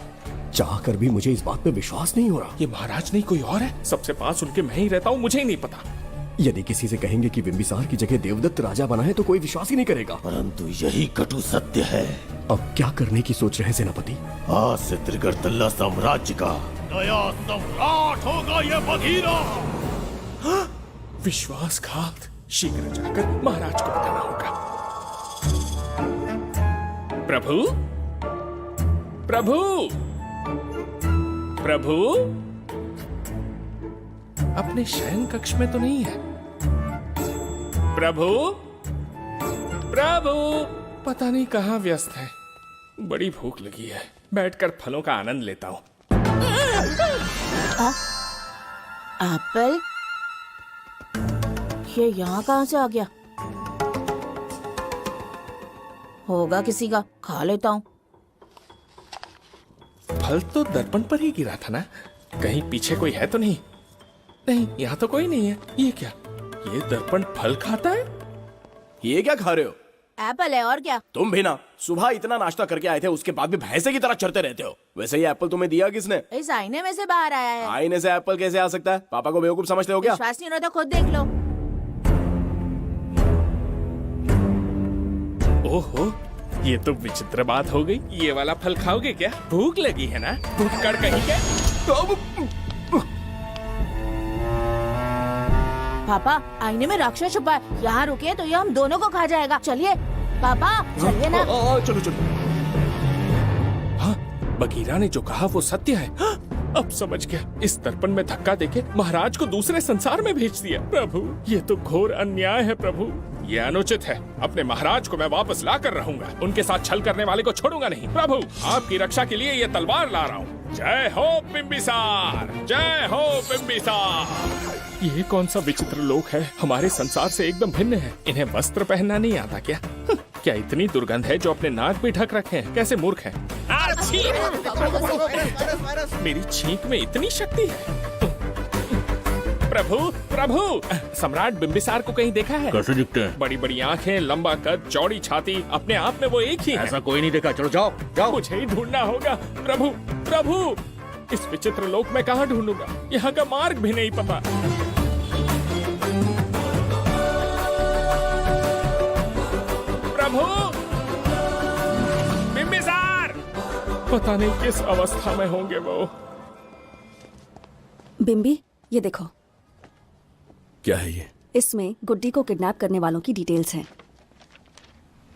चाहकर भी मुझे इस बात पे विश्वास नहीं हो रहा। ये महाराज नहीं कोई और है। सबसे पास उनके मैं ही रहता हूँ, मुझे ही नहीं पता। यदि किसी से कहेंगे कि बिंबिसार की जगह देवदत्त राजा बना है तो कोई विश्वास ही नहीं करेगा। परंतु यही कटु सत्य है। अब क्या करने की सोच रहे हैं सेनापति? आज से त्रिगर्तला साम्राज्य का नया सम्राट होगा ये बघीरा। विश्वासघात। शीघ्र जाकर महाराज को बताना होगा। प्रभु, प्रभु, प्रभु, अपने शयन कक्ष में तो नहीं है। प्रभु, प्रभु, पता नहीं कहाँ व्यस्त है। बड़ी भूख लगी है, बैठकर फलों का आनंद लेता हूँ। एप्पल? ये यहाँ कहाँ से आ गया? होगा किसी का, खा लेता हूँ। फल तो दर्पण पर ही गिरा था ना, कहीं पीछे कोई है तो नहीं? नहीं, यहाँ तो कोई नहीं है। ये क्या? ये दर्पण फल खाता है? ये क्या खा रहे हो? एप्पल है और क्या? तुम भी ना, सुबह इतना नाश्ता करके आए थे, उसके बाद भी भैंसे की तरह चरते रहते हो। वैसे ये एप्पल तुम्हें दिया किसने? इस आईने में से बाहर आया है। आईने से एप्पल कैसे आ सकता है? पापा को बेवकूफ समझते हो क्या? विश्वास नहीं हो रहा तो खुद देख लो। ओहो, ये तो विचित्र बात हो गई। ये वाला फल खाओगे क्या? भूख लगी है ना? भूखड़ कहीं के? पापा, आईने में राक्षस छुपा है। यहाँ रुके तो ये हम दोनों को खा जाएगा। चलिए पापा, चलिए ना। चलो चलो। हाँ, बगीरा ने जो कहा वो सत्य है। हाँ, अब समझ गया। इस दर्पण में धक्का देके महाराज को दूसरे संसार में भेज दिया। प्रभु, ये तो घोर अन्याय है प्रभु। ये अनुचित है। अपने महाराज को मैं वापस ला कर रहूंगा। उनके साथ छल करने वाले को छोड़ूंगा नहीं। प्रभु, आपकी रक्षा के लिए ये तलवार ला रहा हूँ। जय हो बिंबिसार, जय हो बिंबिसार। ये कौन सा विचित्र लोक है? हमारे संसार से एकदम भिन्न है। इन्हें वस्त्र पहनना नहीं आता क्या? क्या इतनी दुर्गंध है जो अपने नाक भी ढक रखे हैं? कैसे मूर्ख हैं? मेरी छींक में इतनी शक्ति है। प्रभु, प्रभु, सम्राट बिंबिसार को कहीं देखा है? कैसे दिखते हैं? बड़ी बड़ी आंखें, लंबा कद, चौड़ी छाती, अपने आप में वो एक ही है। ऐसा कोई नहीं देखा। चलो जाओ जाओ। मुझे ही ढूंढना होगा। प्रभु, प्रभु, इस विचित्र लोक में कहाँ ढूंढूंगा? यहाँ का मार्ग भी नहीं पता। प्रभु, बिंबिसार, पता नहीं किस अवस्था में होंगे वो। बिम्बी, ये देखो। क्या है ये? इसमें गुड्डी को किडनैप करने वालों की डिटेल्स हैं।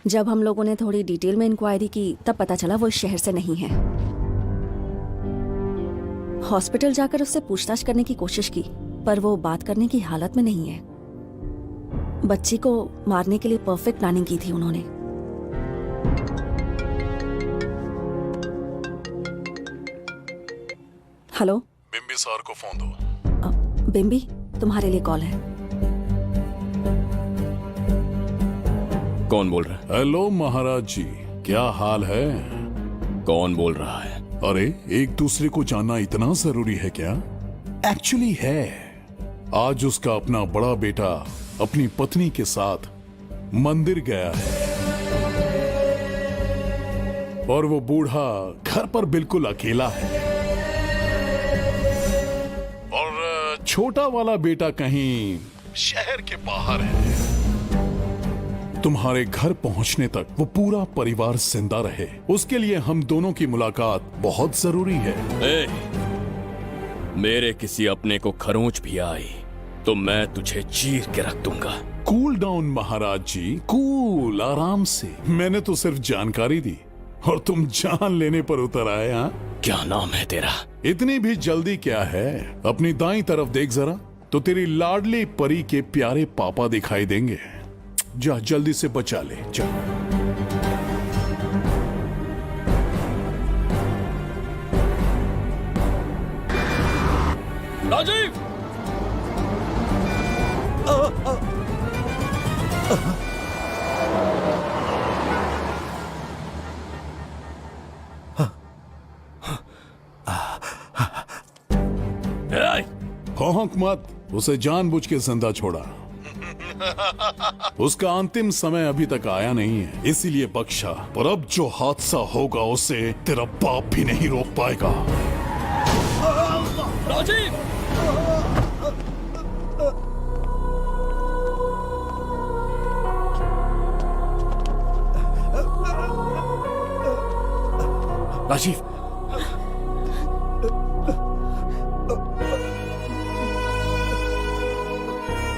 जब हम लोगों ने थोड़ी डिटेल में इंक्वायरी की तब पता चला वो इस शहर से नहीं है। हॉस्पिटल जाकर उससे पूछताछ करने की कोशिश की पर वो बात करने की हालत में नहीं है। बच्ची को मारने के लिए परफेक्ट प्लानिंग की थी उन्होंने। हेलो, बिंबिसार को फोन दो। बिम्बी, तुम्हारे लिए कॉल है। कौन बोल रहा है? हेलो महाराज जी, क्या हाल है? कौन बोल रहा है? अरे, एक दूसरे को जानना इतना जरूरी है क्या? एक्चुअली है। आज उसका अपना बड़ा बेटा अपनी पत्नी के साथ मंदिर गया है और वो बूढ़ा घर पर बिल्कुल अकेला है और छोटा वाला बेटा कहीं शहर के बाहर है। तुम्हारे घर पहुंचने तक वो पूरा परिवार जिंदा रहे, उसके लिए हम दोनों की मुलाकात बहुत जरूरी है। मेरे किसी अपने को खरोंच भी आई तो मैं तुझे चीर के रख दूंगा। कूल डाउन महाराज जी, कूल, आराम से। मैंने तो सिर्फ जानकारी दी और तुम जान लेने पर उतर आए। हाँ, क्या नाम है तेरा? इतनी भी जल्दी क्या है? अपनी दाईं तरफ देख जरा तो तेरी लाडली परी के प्यारे पापा दिखाई देंगे। जा, जल्दी से बचा ले, जा। राजीव! भौंक मत, उसे जानबूझ के जिंदा छोड़ा। उसका अंतिम समय अभी तक आया नहीं है, इसीलिए बख्शा। पर अब जो हादसा होगा उसे तेरा बाप भी नहीं रोक पाएगा। राजीव! राजीव,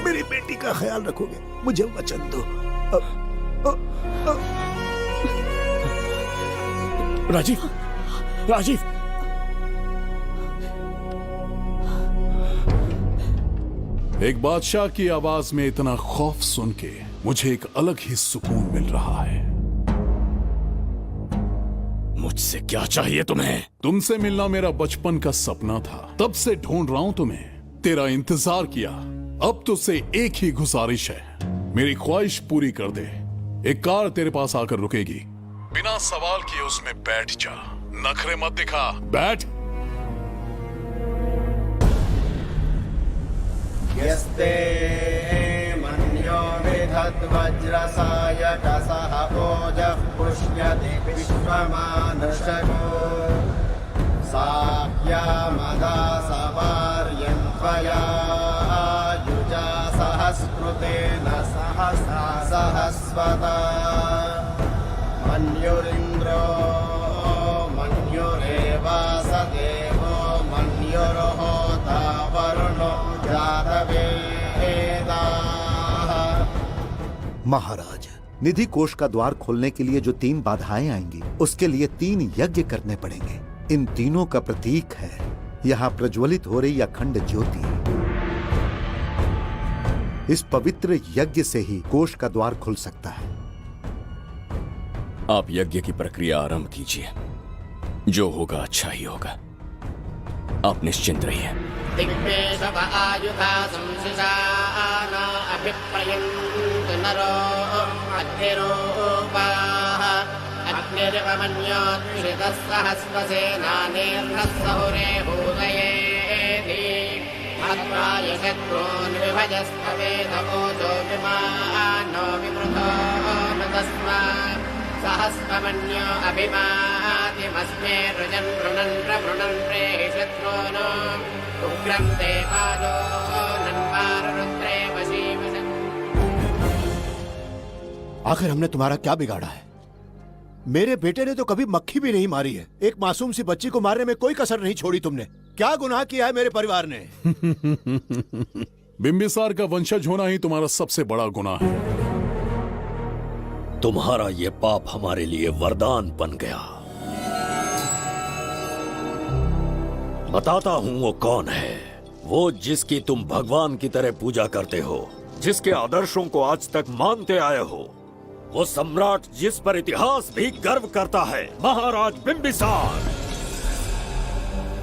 मेरी बेटी का ख्याल रखोगे? मुझे वचन दो। राजीव, राजीव, एक बादशाह की आवाज में इतना खौफ सुन के मुझे एक अलग ही सुकून मिल रहा है। मुझसे क्या चाहिए तुम्हें? तुमसे मिलना मेरा बचपन का सपना था, तब से ढूंढ रहा हूं तुम्हें, तेरा इंतजार किया। अब तुझसे एक ही गुजारिश है, मेरी ख्वाहिश पूरी कर दे। एक कार तेरे पास आकर रुकेगी, बिना सवाल किए उसमें बैठ जा। नखरे मत दिखा, बैठ। यस्ते मन्यो विधत्ते तद्वज्रसायकसः ओजः पुष्यति विश्वमानशको साह्यामदा सवार्यं त्वया युजा सहस्कृतेन सहसा सहस्वता मन्युरिन्द्रो मन्युरेवासदेवो मन्युर्होता वरुणो जातवेदाः। महाराज, निधि कोष का द्वार खोलने के लिए जो 3 बाधाएं आएंगी, उसके लिए 3 यज्ञ करने पड़ेंगे। इन तीनों का प्रतीक है यहाँ प्रज्वलित हो रही अखंड ज्योति। इस पवित्र यज्ञ से ही कोष का द्वार खुल सकता है। आप यज्ञ की प्रक्रिया आरंभ कीजिए। जो होगा अच्छा ही होगा। आप निश्चिंत रहिए। दिग्वेशव आयुधा संशिशान अभिप्रयन्तु नरो अग्निरूपाः अग्निर्वमन्योत्क्षितः सहस्रसेनानेर्नः सहुरे भूतयेति हत्वाय शत्रून् विभजस्त्ववेदभूतो विमानो विमृतो मृतस्मा सहस्रमन्यो अभिमातिमस्मे रुजन् रुणन् प्रवृणन् प्रेहि शत्रून् उग्रं ते पादो नन्वारुद्रे वशीवशन्। आखिर हमने तुम्हारा क्या बिगाड़ा है? मेरे बेटे ने तो कभी मक्खी भी नहीं मारी है। एक मासूम सी बच्ची को मारने में कोई कसर नहीं छोड़ी तुमने। क्या गुनाह किया है मेरे परिवार ने? बिंबिसार का वंशज होना ही तुम्हारा सबसे बड़ा गुनाह है। तुम्हारा ये पाप हमारे लिए वरदान बन गया। बताता हूं वो कौन है। वो जिसकी तुम भगवान की तरह पूजा करते हो, जिसके आदर्शों को आज तक मानते आए हो, वो सम्राट जिस पर इतिहास भी गर्व करता है, महाराज बिंबिसार,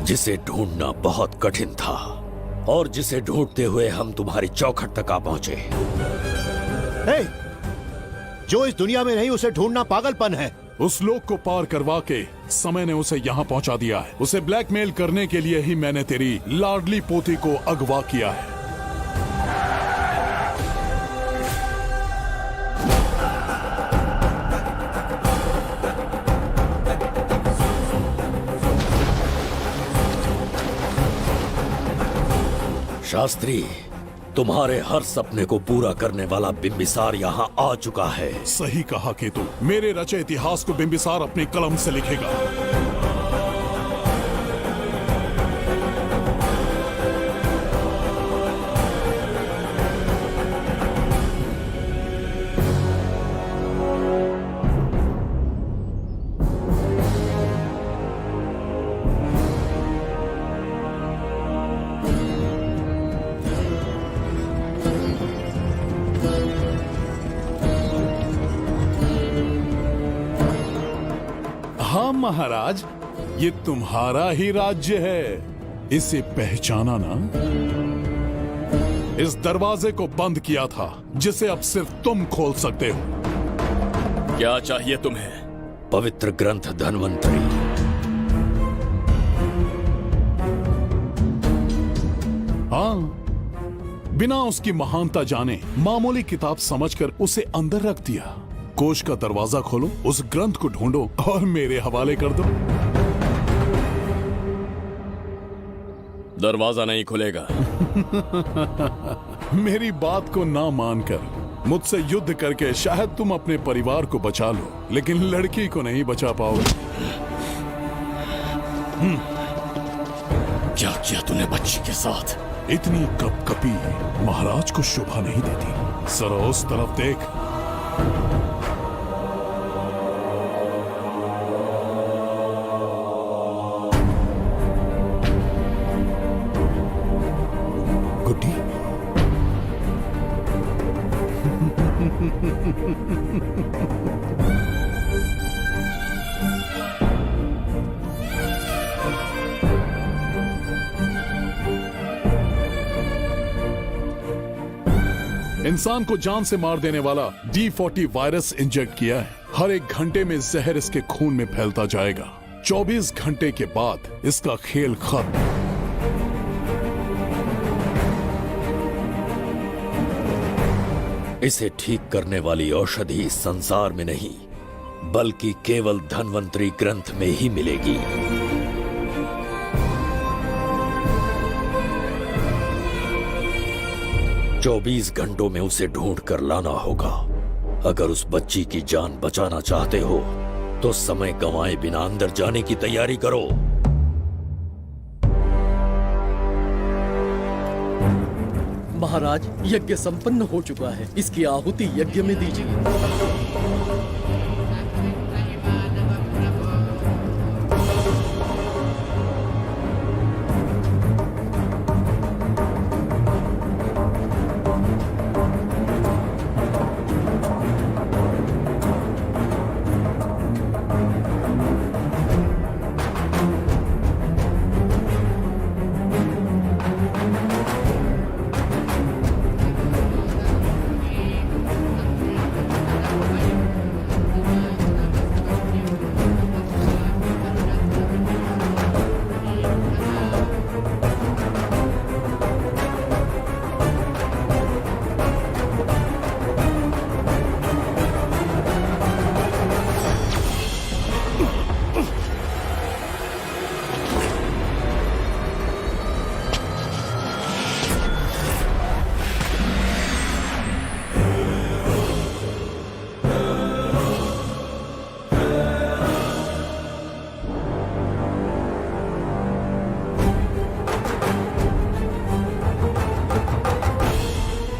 जिसे ढूंढना बहुत कठिन था और जिसे ढूंढते हुए हम तुम्हारी चौखट तक आ पहुंचे। जो इस दुनिया में नहीं उसे ढूंढना पागलपन है। उस लोक को पार करवा के समय ने उसे यहाँ पहुँचा दिया है। उसे ब्लैकमेल करने के लिए ही मैंने तेरी लाडली पोती को अगवा किया है। शास्त्री, तुम्हारे हर सपने को पूरा करने वाला बिंबिसार यहाँ आ चुका है। सही कहा केतु। मेरे रचे इतिहास को बिंबिसार अपनी कलम से लिखेगा। हाँ महाराज, ये तुम्हारा ही राज्य है। इसे पहचाना ना? इस दरवाजे को बंद किया था जिसे अब सिर्फ तुम खोल सकते हो। क्या चाहिए तुम्हें? पवित्र ग्रंथ धन्वंतरी। हाँ, बिना उसकी महानता जाने मामूली किताब समझकर उसे अंदर रख दिया। कोष का दरवाजा खोलो, उस ग्रंथ को ढूंढो और मेरे हवाले कर दो। दरवाजा नहीं खुलेगा। मेरी बात को ना मानकर मुझसे युद्ध करके शायद तुम अपने परिवार को बचा लो, लेकिन लड़की को नहीं बचा पाओगे। क्या किया तूने बच्ची के साथ? इतनी कपकपी महाराज को शोभा नहीं देती। जरा उस तरफ देख। गुड्डी, इंसान को जान से मार देने वाला D40 वायरस इंजेक्ट किया है। हर 1 घंटे में जहर इसके खून में फैलता जाएगा। 24 घंटे के बाद इसका खेल खत्म। इसे ठीक करने वाली औषधि संसार में नहीं बल्कि केवल धन्वंतरी ग्रंथ में ही मिलेगी। चौबीस घंटों में उसे ढूंढ कर लाना होगा। अगर उस बच्ची की जान बचाना चाहते हो तो समय गंवाए बिना अंदर जाने की तैयारी करो। महाराज, यज्ञ संपन्न हो चुका है, इसकी आहुति यज्ञ में दीजिए।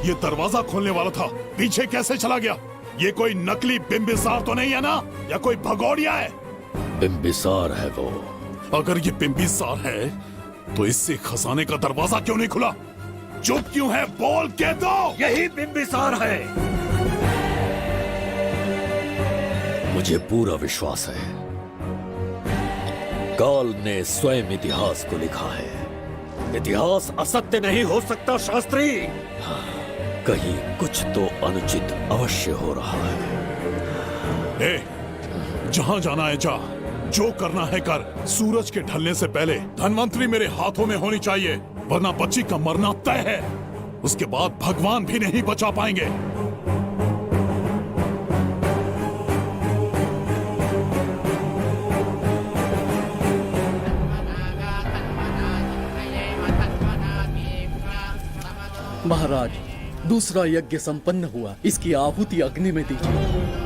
ये दरवाजा खोलने वाला था, पीछे कैसे चला गया? ये कोई नकली बिंबिसार तो नहीं है ना, या कोई भगोड़िया है? बिंबिसार है वो। अगर ये बिंबिसार है तो इससे खजाने का दरवाजा क्यों नहीं खुला? चुप क्यों है? बोल के दो। यही बिंबिसार है। मुझे पूरा विश्वास है काल ने स्वयं इतिहास को लिखा है। इतिहास असत्य नहीं हो सकता शास्त्री। कहीं कुछ तो अनुचित अवश्य हो रहा है। जहां जाना है जा, जो करना है कर। सूरज के ढलने से पहले धन्वंतरी मेरे हाथों में होनी चाहिए, वरना बच्ची का मरना तय है। उसके बाद भगवान भी नहीं बचा पाएंगे। महाराज, दूसरा यज्ञ संपन्न हुआ, इसकी आहुति अग्नि में दीजिए।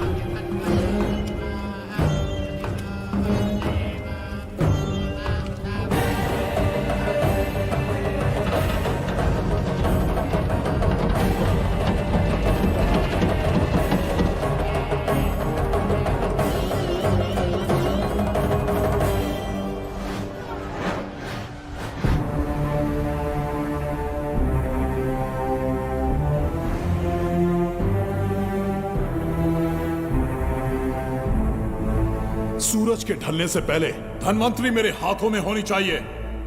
सूरज के ढलने से पहले धन्वंतरी मेरे हाथों में होनी चाहिए,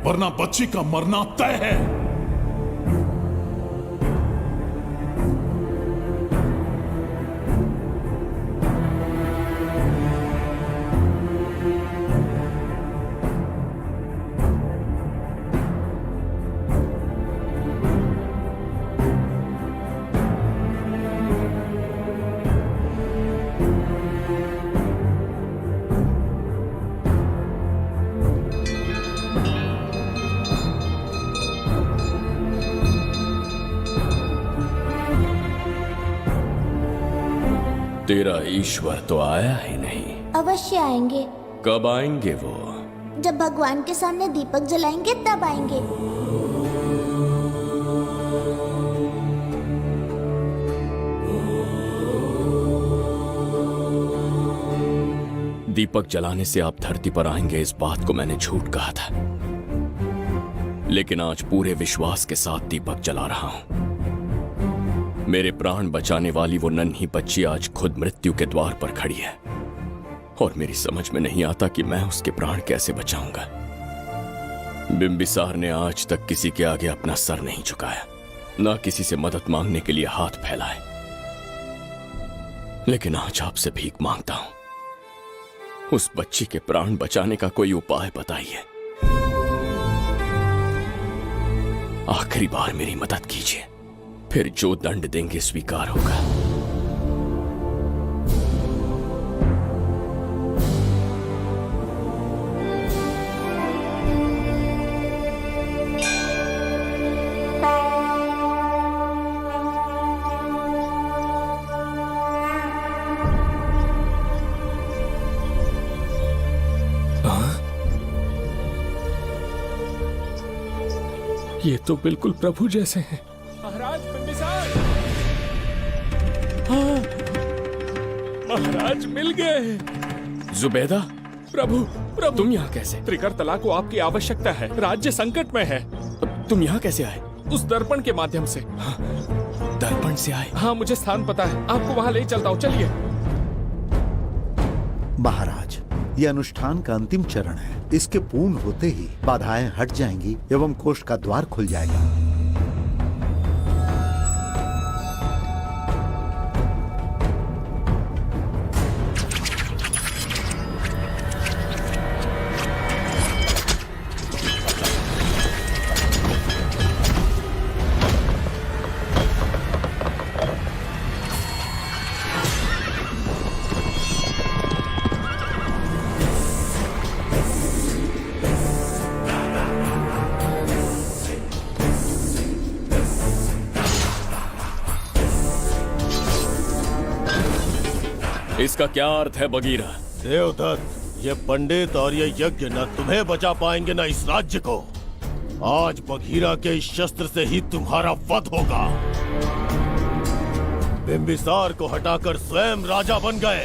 वरना बच्ची का मरना तय है। तेरा ईश्वर तो आया ही नहीं। अवश्य आएंगे। कब आएंगे वो? जब भगवान के सामने दीपक जलाएंगे तब आएंगे। दीपक जलाने से आप धरती पर आएंगे, इस बात को मैंने झूठ कहा था, लेकिन आज पूरे विश्वास के साथ दीपक जला रहा हूं। मेरे प्राण बचाने वाली वो नन्ही बच्ची आज खुद मृत्यु के द्वार पर खड़ी है, और मेरी समझ में नहीं आता कि मैं उसके प्राण कैसे बचाऊंगा। बिंबिसार ने आज तक किसी के आगे अपना सर नहीं झुकाया, ना किसी से मदद मांगने के लिए हाथ फैलाए, लेकिन आज आपसे भीख मांगता हूं। उस बच्ची के प्राण बचाने का कोई उपाय बताइए। आखिरी बार मेरी मदद कीजिए, फिर जो दंड देंगे स्वीकार होगा। ये तो बिल्कुल प्रभु जैसे हैं। महाराज बिंबिसार! हाँ, महाराज मिल गए। जुबैदा, प्रभु प्रभु तुम यहाँ कैसे? त्रिकर्तला को आपकी आवश्यकता है, राज्य संकट में है। तुम यहाँ कैसे आए? उस दर्पण के माध्यम से। हाँ, दर्पण से आए? हाँ, मुझे स्थान पता है, आपको वहाँ ले चलता हूँ, चलिए। महाराज, ये अनुष्ठान का अंतिम चरण है। इसके पूर्ण होते ही बाधाएं हट जाएंगी एवं कोष का द्वार खुल जाएगा। इसका क्या अर्थ है बगीरा? देवदत्त, ये पंडित और ये यज्ञ न तुम्हें बचा पाएंगे न इस राज्य को। आज बगीरा के इस शस्त्र से ही तुम्हारा वध होगा। बिंबिसार को हटाकर स्वयं राजा बन गए।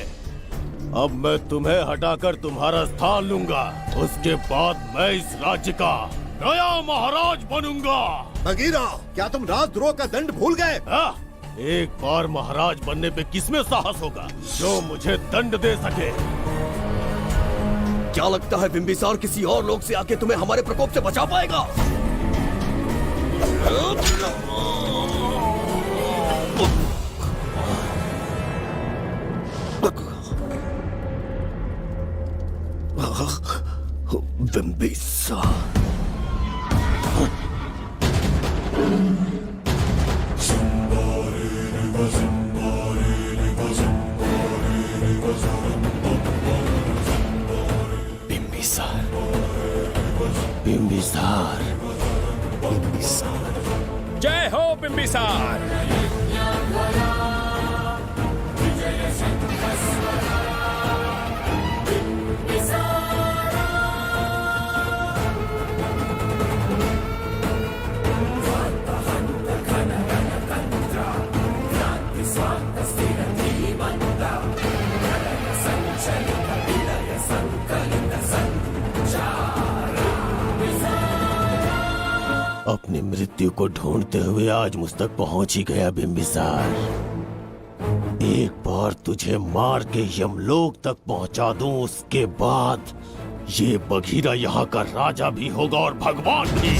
अब मैं तुम्हें हटाकर तुम्हारा स्थान लूंगा। उसके बाद मैं इस राज्य का नया महाराज बनूंगा। बगीरा, क्या तुम राजद्रोह का दंड भूल गए? एक बार महाराज बनने पे किसमें साहस होगा जो मुझे दंड दे सके? क्या लगता है बिंबिसार किसी और लोग से आके तुम्हें हमारे प्रकोप से बचा पाएगा? बिंबिसार बिंबिसार बिंबिसार, जय हो बिंबिसार। अपनी मृत्यु को ढूंढते हुए आज मुझ तक पहुंच ही गया बिंबिसार। एक बार तुझे मार के यमलोक तक पहुंचा दूं, उसके बाद ये बगीरा यहाँ का राजा भी होगा और भगवान भी।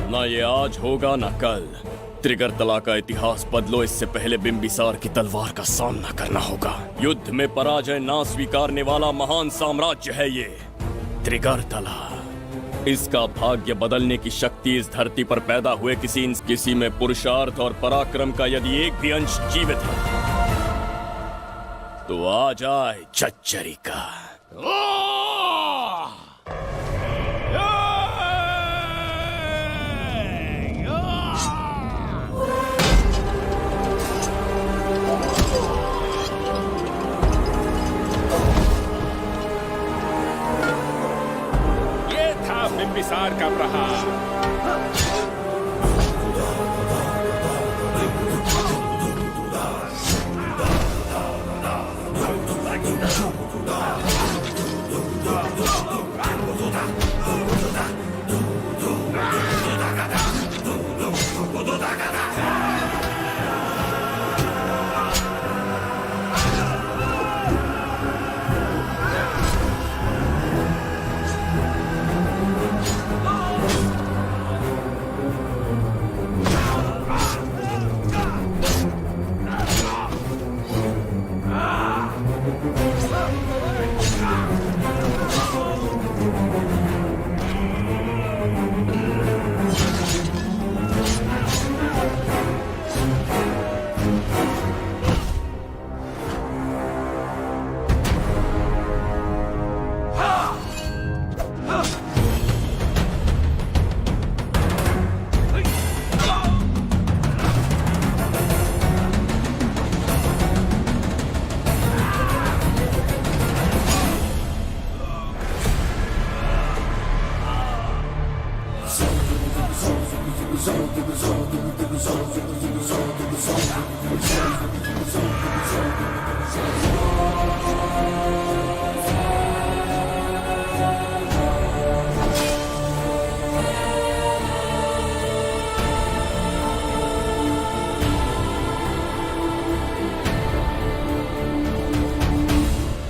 ना ये आज होगा ना कल। त्रिगर्तला का इतिहास बदलो, इससे पहले बिंबिसार की तलवार का सामना करना होगा। युद्ध में पराजय ना स्वीकारने वाला महान साम्राज्य है ये त्रिगर्तला। इसका भाग्य बदलने की शक्ति इस धरती पर पैदा हुए किसी में पुरुषार्थ और पराक्रम का यदि एक भी अंश जीवित है तो आ जाए चच्चरी का। बिंबिसार का प्रहार।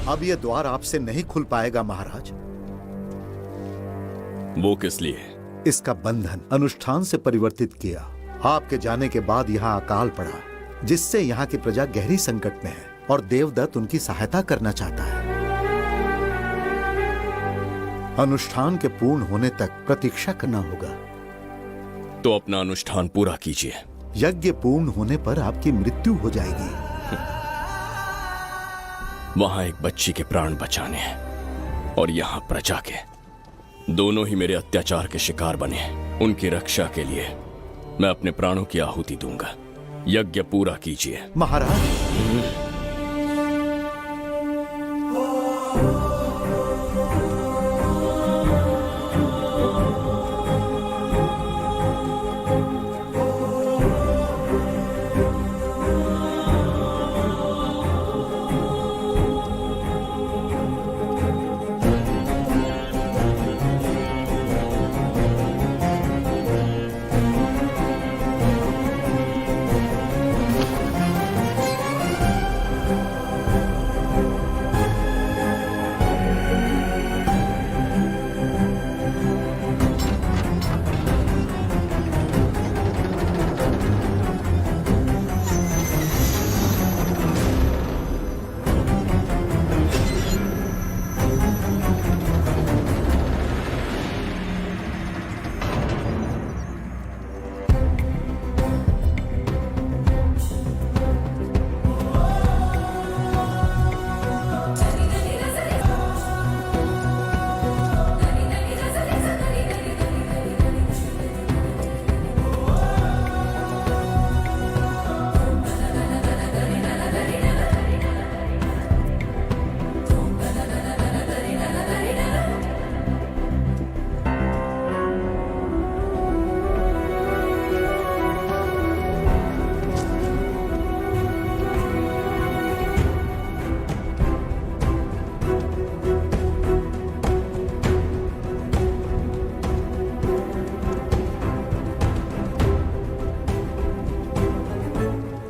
अब ये द्वार आपसे नहीं खुल पाएगा महाराज। वो किस लिए? इसका बंधन अनुष्ठान से परिवर्तित किया। आपके जाने के बाद यहाँ अकाल पड़ा, जिससे यहाँ की प्रजा गहरी संकट में है और देवदत्त उनकी सहायता करना चाहता है। अनुष्ठान के पूर्ण होने तक प्रतीक्षा करना होगा। तो अपना अनुष्ठान पूरा कीजिए। यज्ञ पूर्ण होने पर आपकी मृत्यु हो जाएगी। वहां एक बच्ची के प्राण बचाने हैं और यहाँ प्रजा के, दोनों ही मेरे अत्याचार के शिकार बने हैं। उनकी रक्षा के लिए मैं अपने प्राणों की आहुति दूंगा। यज्ञ पूरा कीजिए महाराज।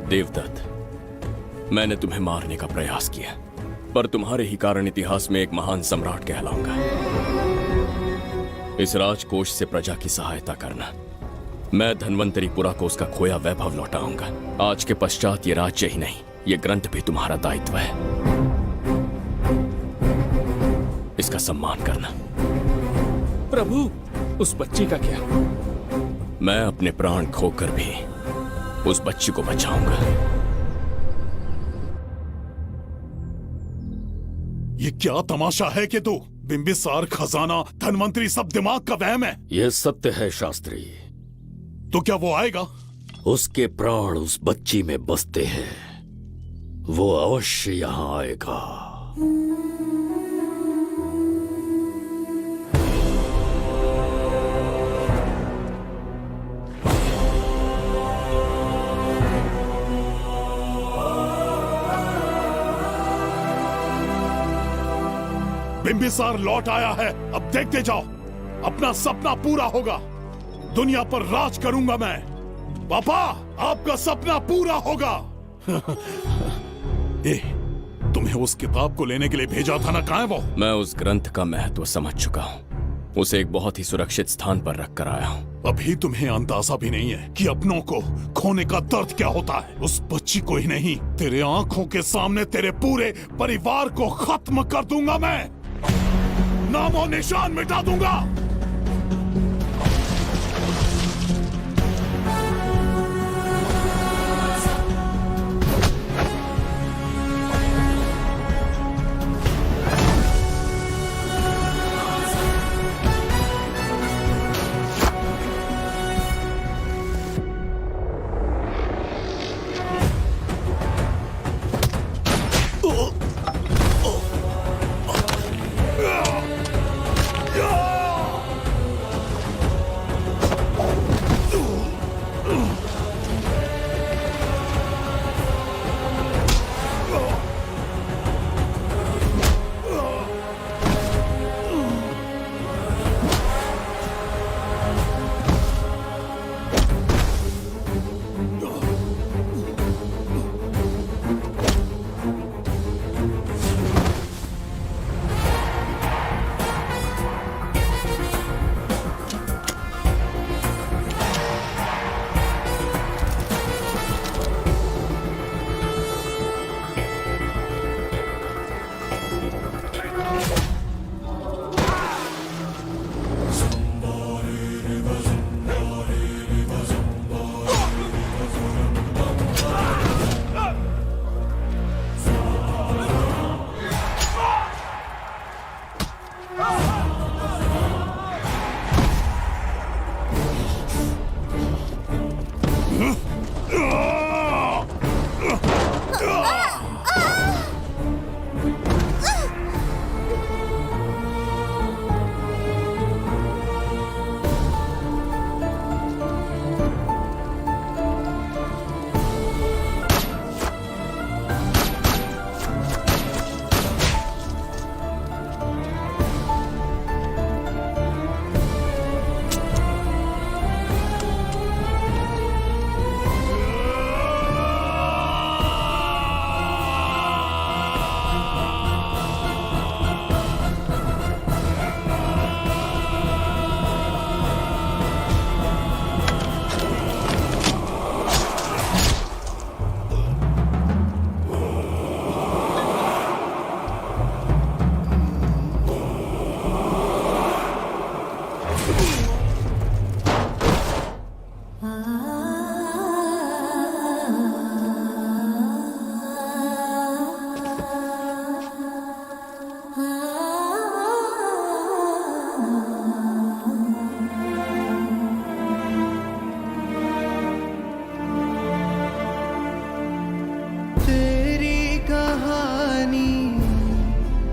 देवदत्त, मैंने तुम्हें मारने का प्रयास किया, पर तुम्हारे ही कारण इतिहास में एक महान सम्राट कहलाऊंगा। इस राजकोष से प्रजा की सहायता करना। मैं धन्वंतरीपुरा को उसका खोया वैभव लौटाऊंगा। आज के पश्चात ये राज्य ही नहीं, ये ग्रंथ भी तुम्हारा दायित्व है। इसका सम्मान करना। प्रभु, उस बच्ची का क्या? मैं अपने प्राण खोकर भी उस बच्ची को बचाऊंगा। ये क्या तमाशा है कि तू बिंबिसार, खजाना, धनवंतरी सब दिमाग का वहम है? यह सत्य है शास्त्री। तो क्या वो आएगा? उसके प्राण उस बच्ची में बसते हैं, वो अवश्य यहाँ आएगा। बिंबिसार लौट आया है, अब देखते जाओ, अपना सपना पूरा होगा। दुनिया पर राज करूंगा मैं। पापा, आपका सपना पूरा होगा। तुम्हें उस किताब को लेने के लिए भेजा था ना, कहाँ है वो? मैं उस ग्रंथ का महत्व समझ चुका हूँ। उसे एक बहुत ही सुरक्षित स्थान पर रख कर आया हूँ। अभी तुम्हें अंदाजा भी नहीं है कि अपनों को खोने का दर्द क्या होता है। उस बच्ची को ही नहीं, तेरे आंखों के सामने तेरे पूरे परिवार को खत्म कर दूंगा मैं। नामो निशान मिटा दूंगा।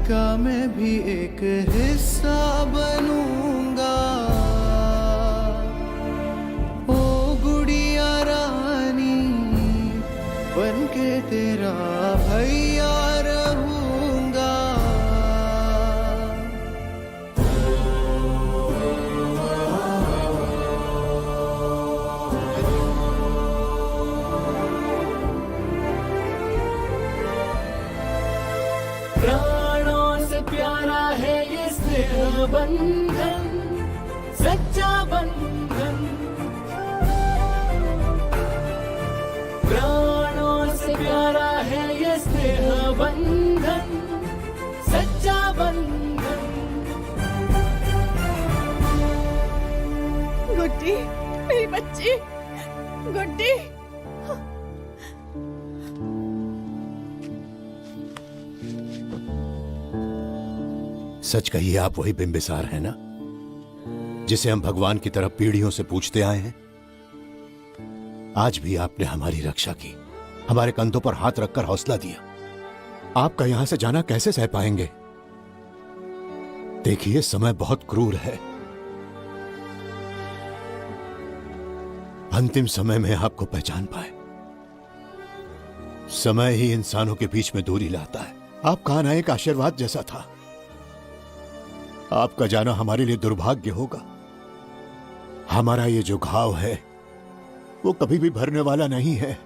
का मैं भी एक हिस्सा बनूंगा। ओ गुड़िया रानी बन के तेरा भैया रहूंगा। प्राणों से प्यारा है ये स्नेह बंधन, सच्चा बंधन। प्राणों से प्यारा है ये स्नेह बंधन, सच्चा बंधन। गुड्डी, मेरी बच्ची, गुड्डी। सच कहिए, आप वही बिंबिसार हैं ना, जिसे हम भगवान की तरफ पीढ़ियों से पूछते आए हैं। आज भी आपने हमारी रक्षा की, हमारे कंधों पर हाथ रखकर हौसला दिया। आपका यहां से जाना कैसे सह पाएंगे? देखिए, समय बहुत क्रूर है। अंतिम समय में आपको पहचान पाए। समय ही इंसानों के बीच में दूरी लाता है। आपका आना एक आशीर्वाद जैसा था। आपका जाना हमारे लिए दुर्भाग्य होगा। हमारा ये जो घाव है वो कभी भी भरने वाला नहीं है।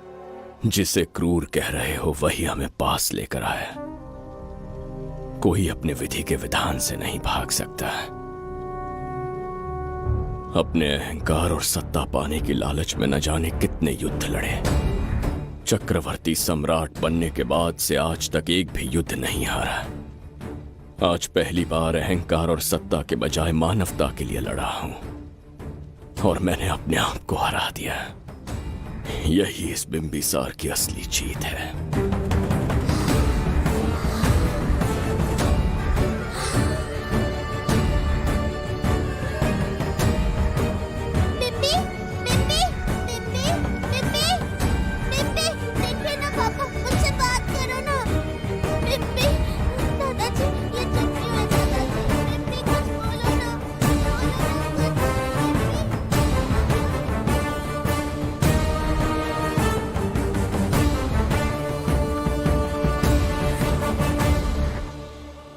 जिसे क्रूर कह रहे हो वही हमें पास लेकर आया। कोई अपने विधि के विधान से नहीं भाग सकता। अपने अहंकार और सत्ता पाने की लालच में न जाने कितने युद्ध लड़े। चक्रवर्ती सम्राट बनने के बाद से आज तक एक भी युद्ध नहीं हारा। आज पहली बार अहंकार और सत्ता के बजाय मानवता के लिए लड़ा हूं, और मैंने अपने आप को हरा दिया। यही इस बिंबिसार की असली जीत है।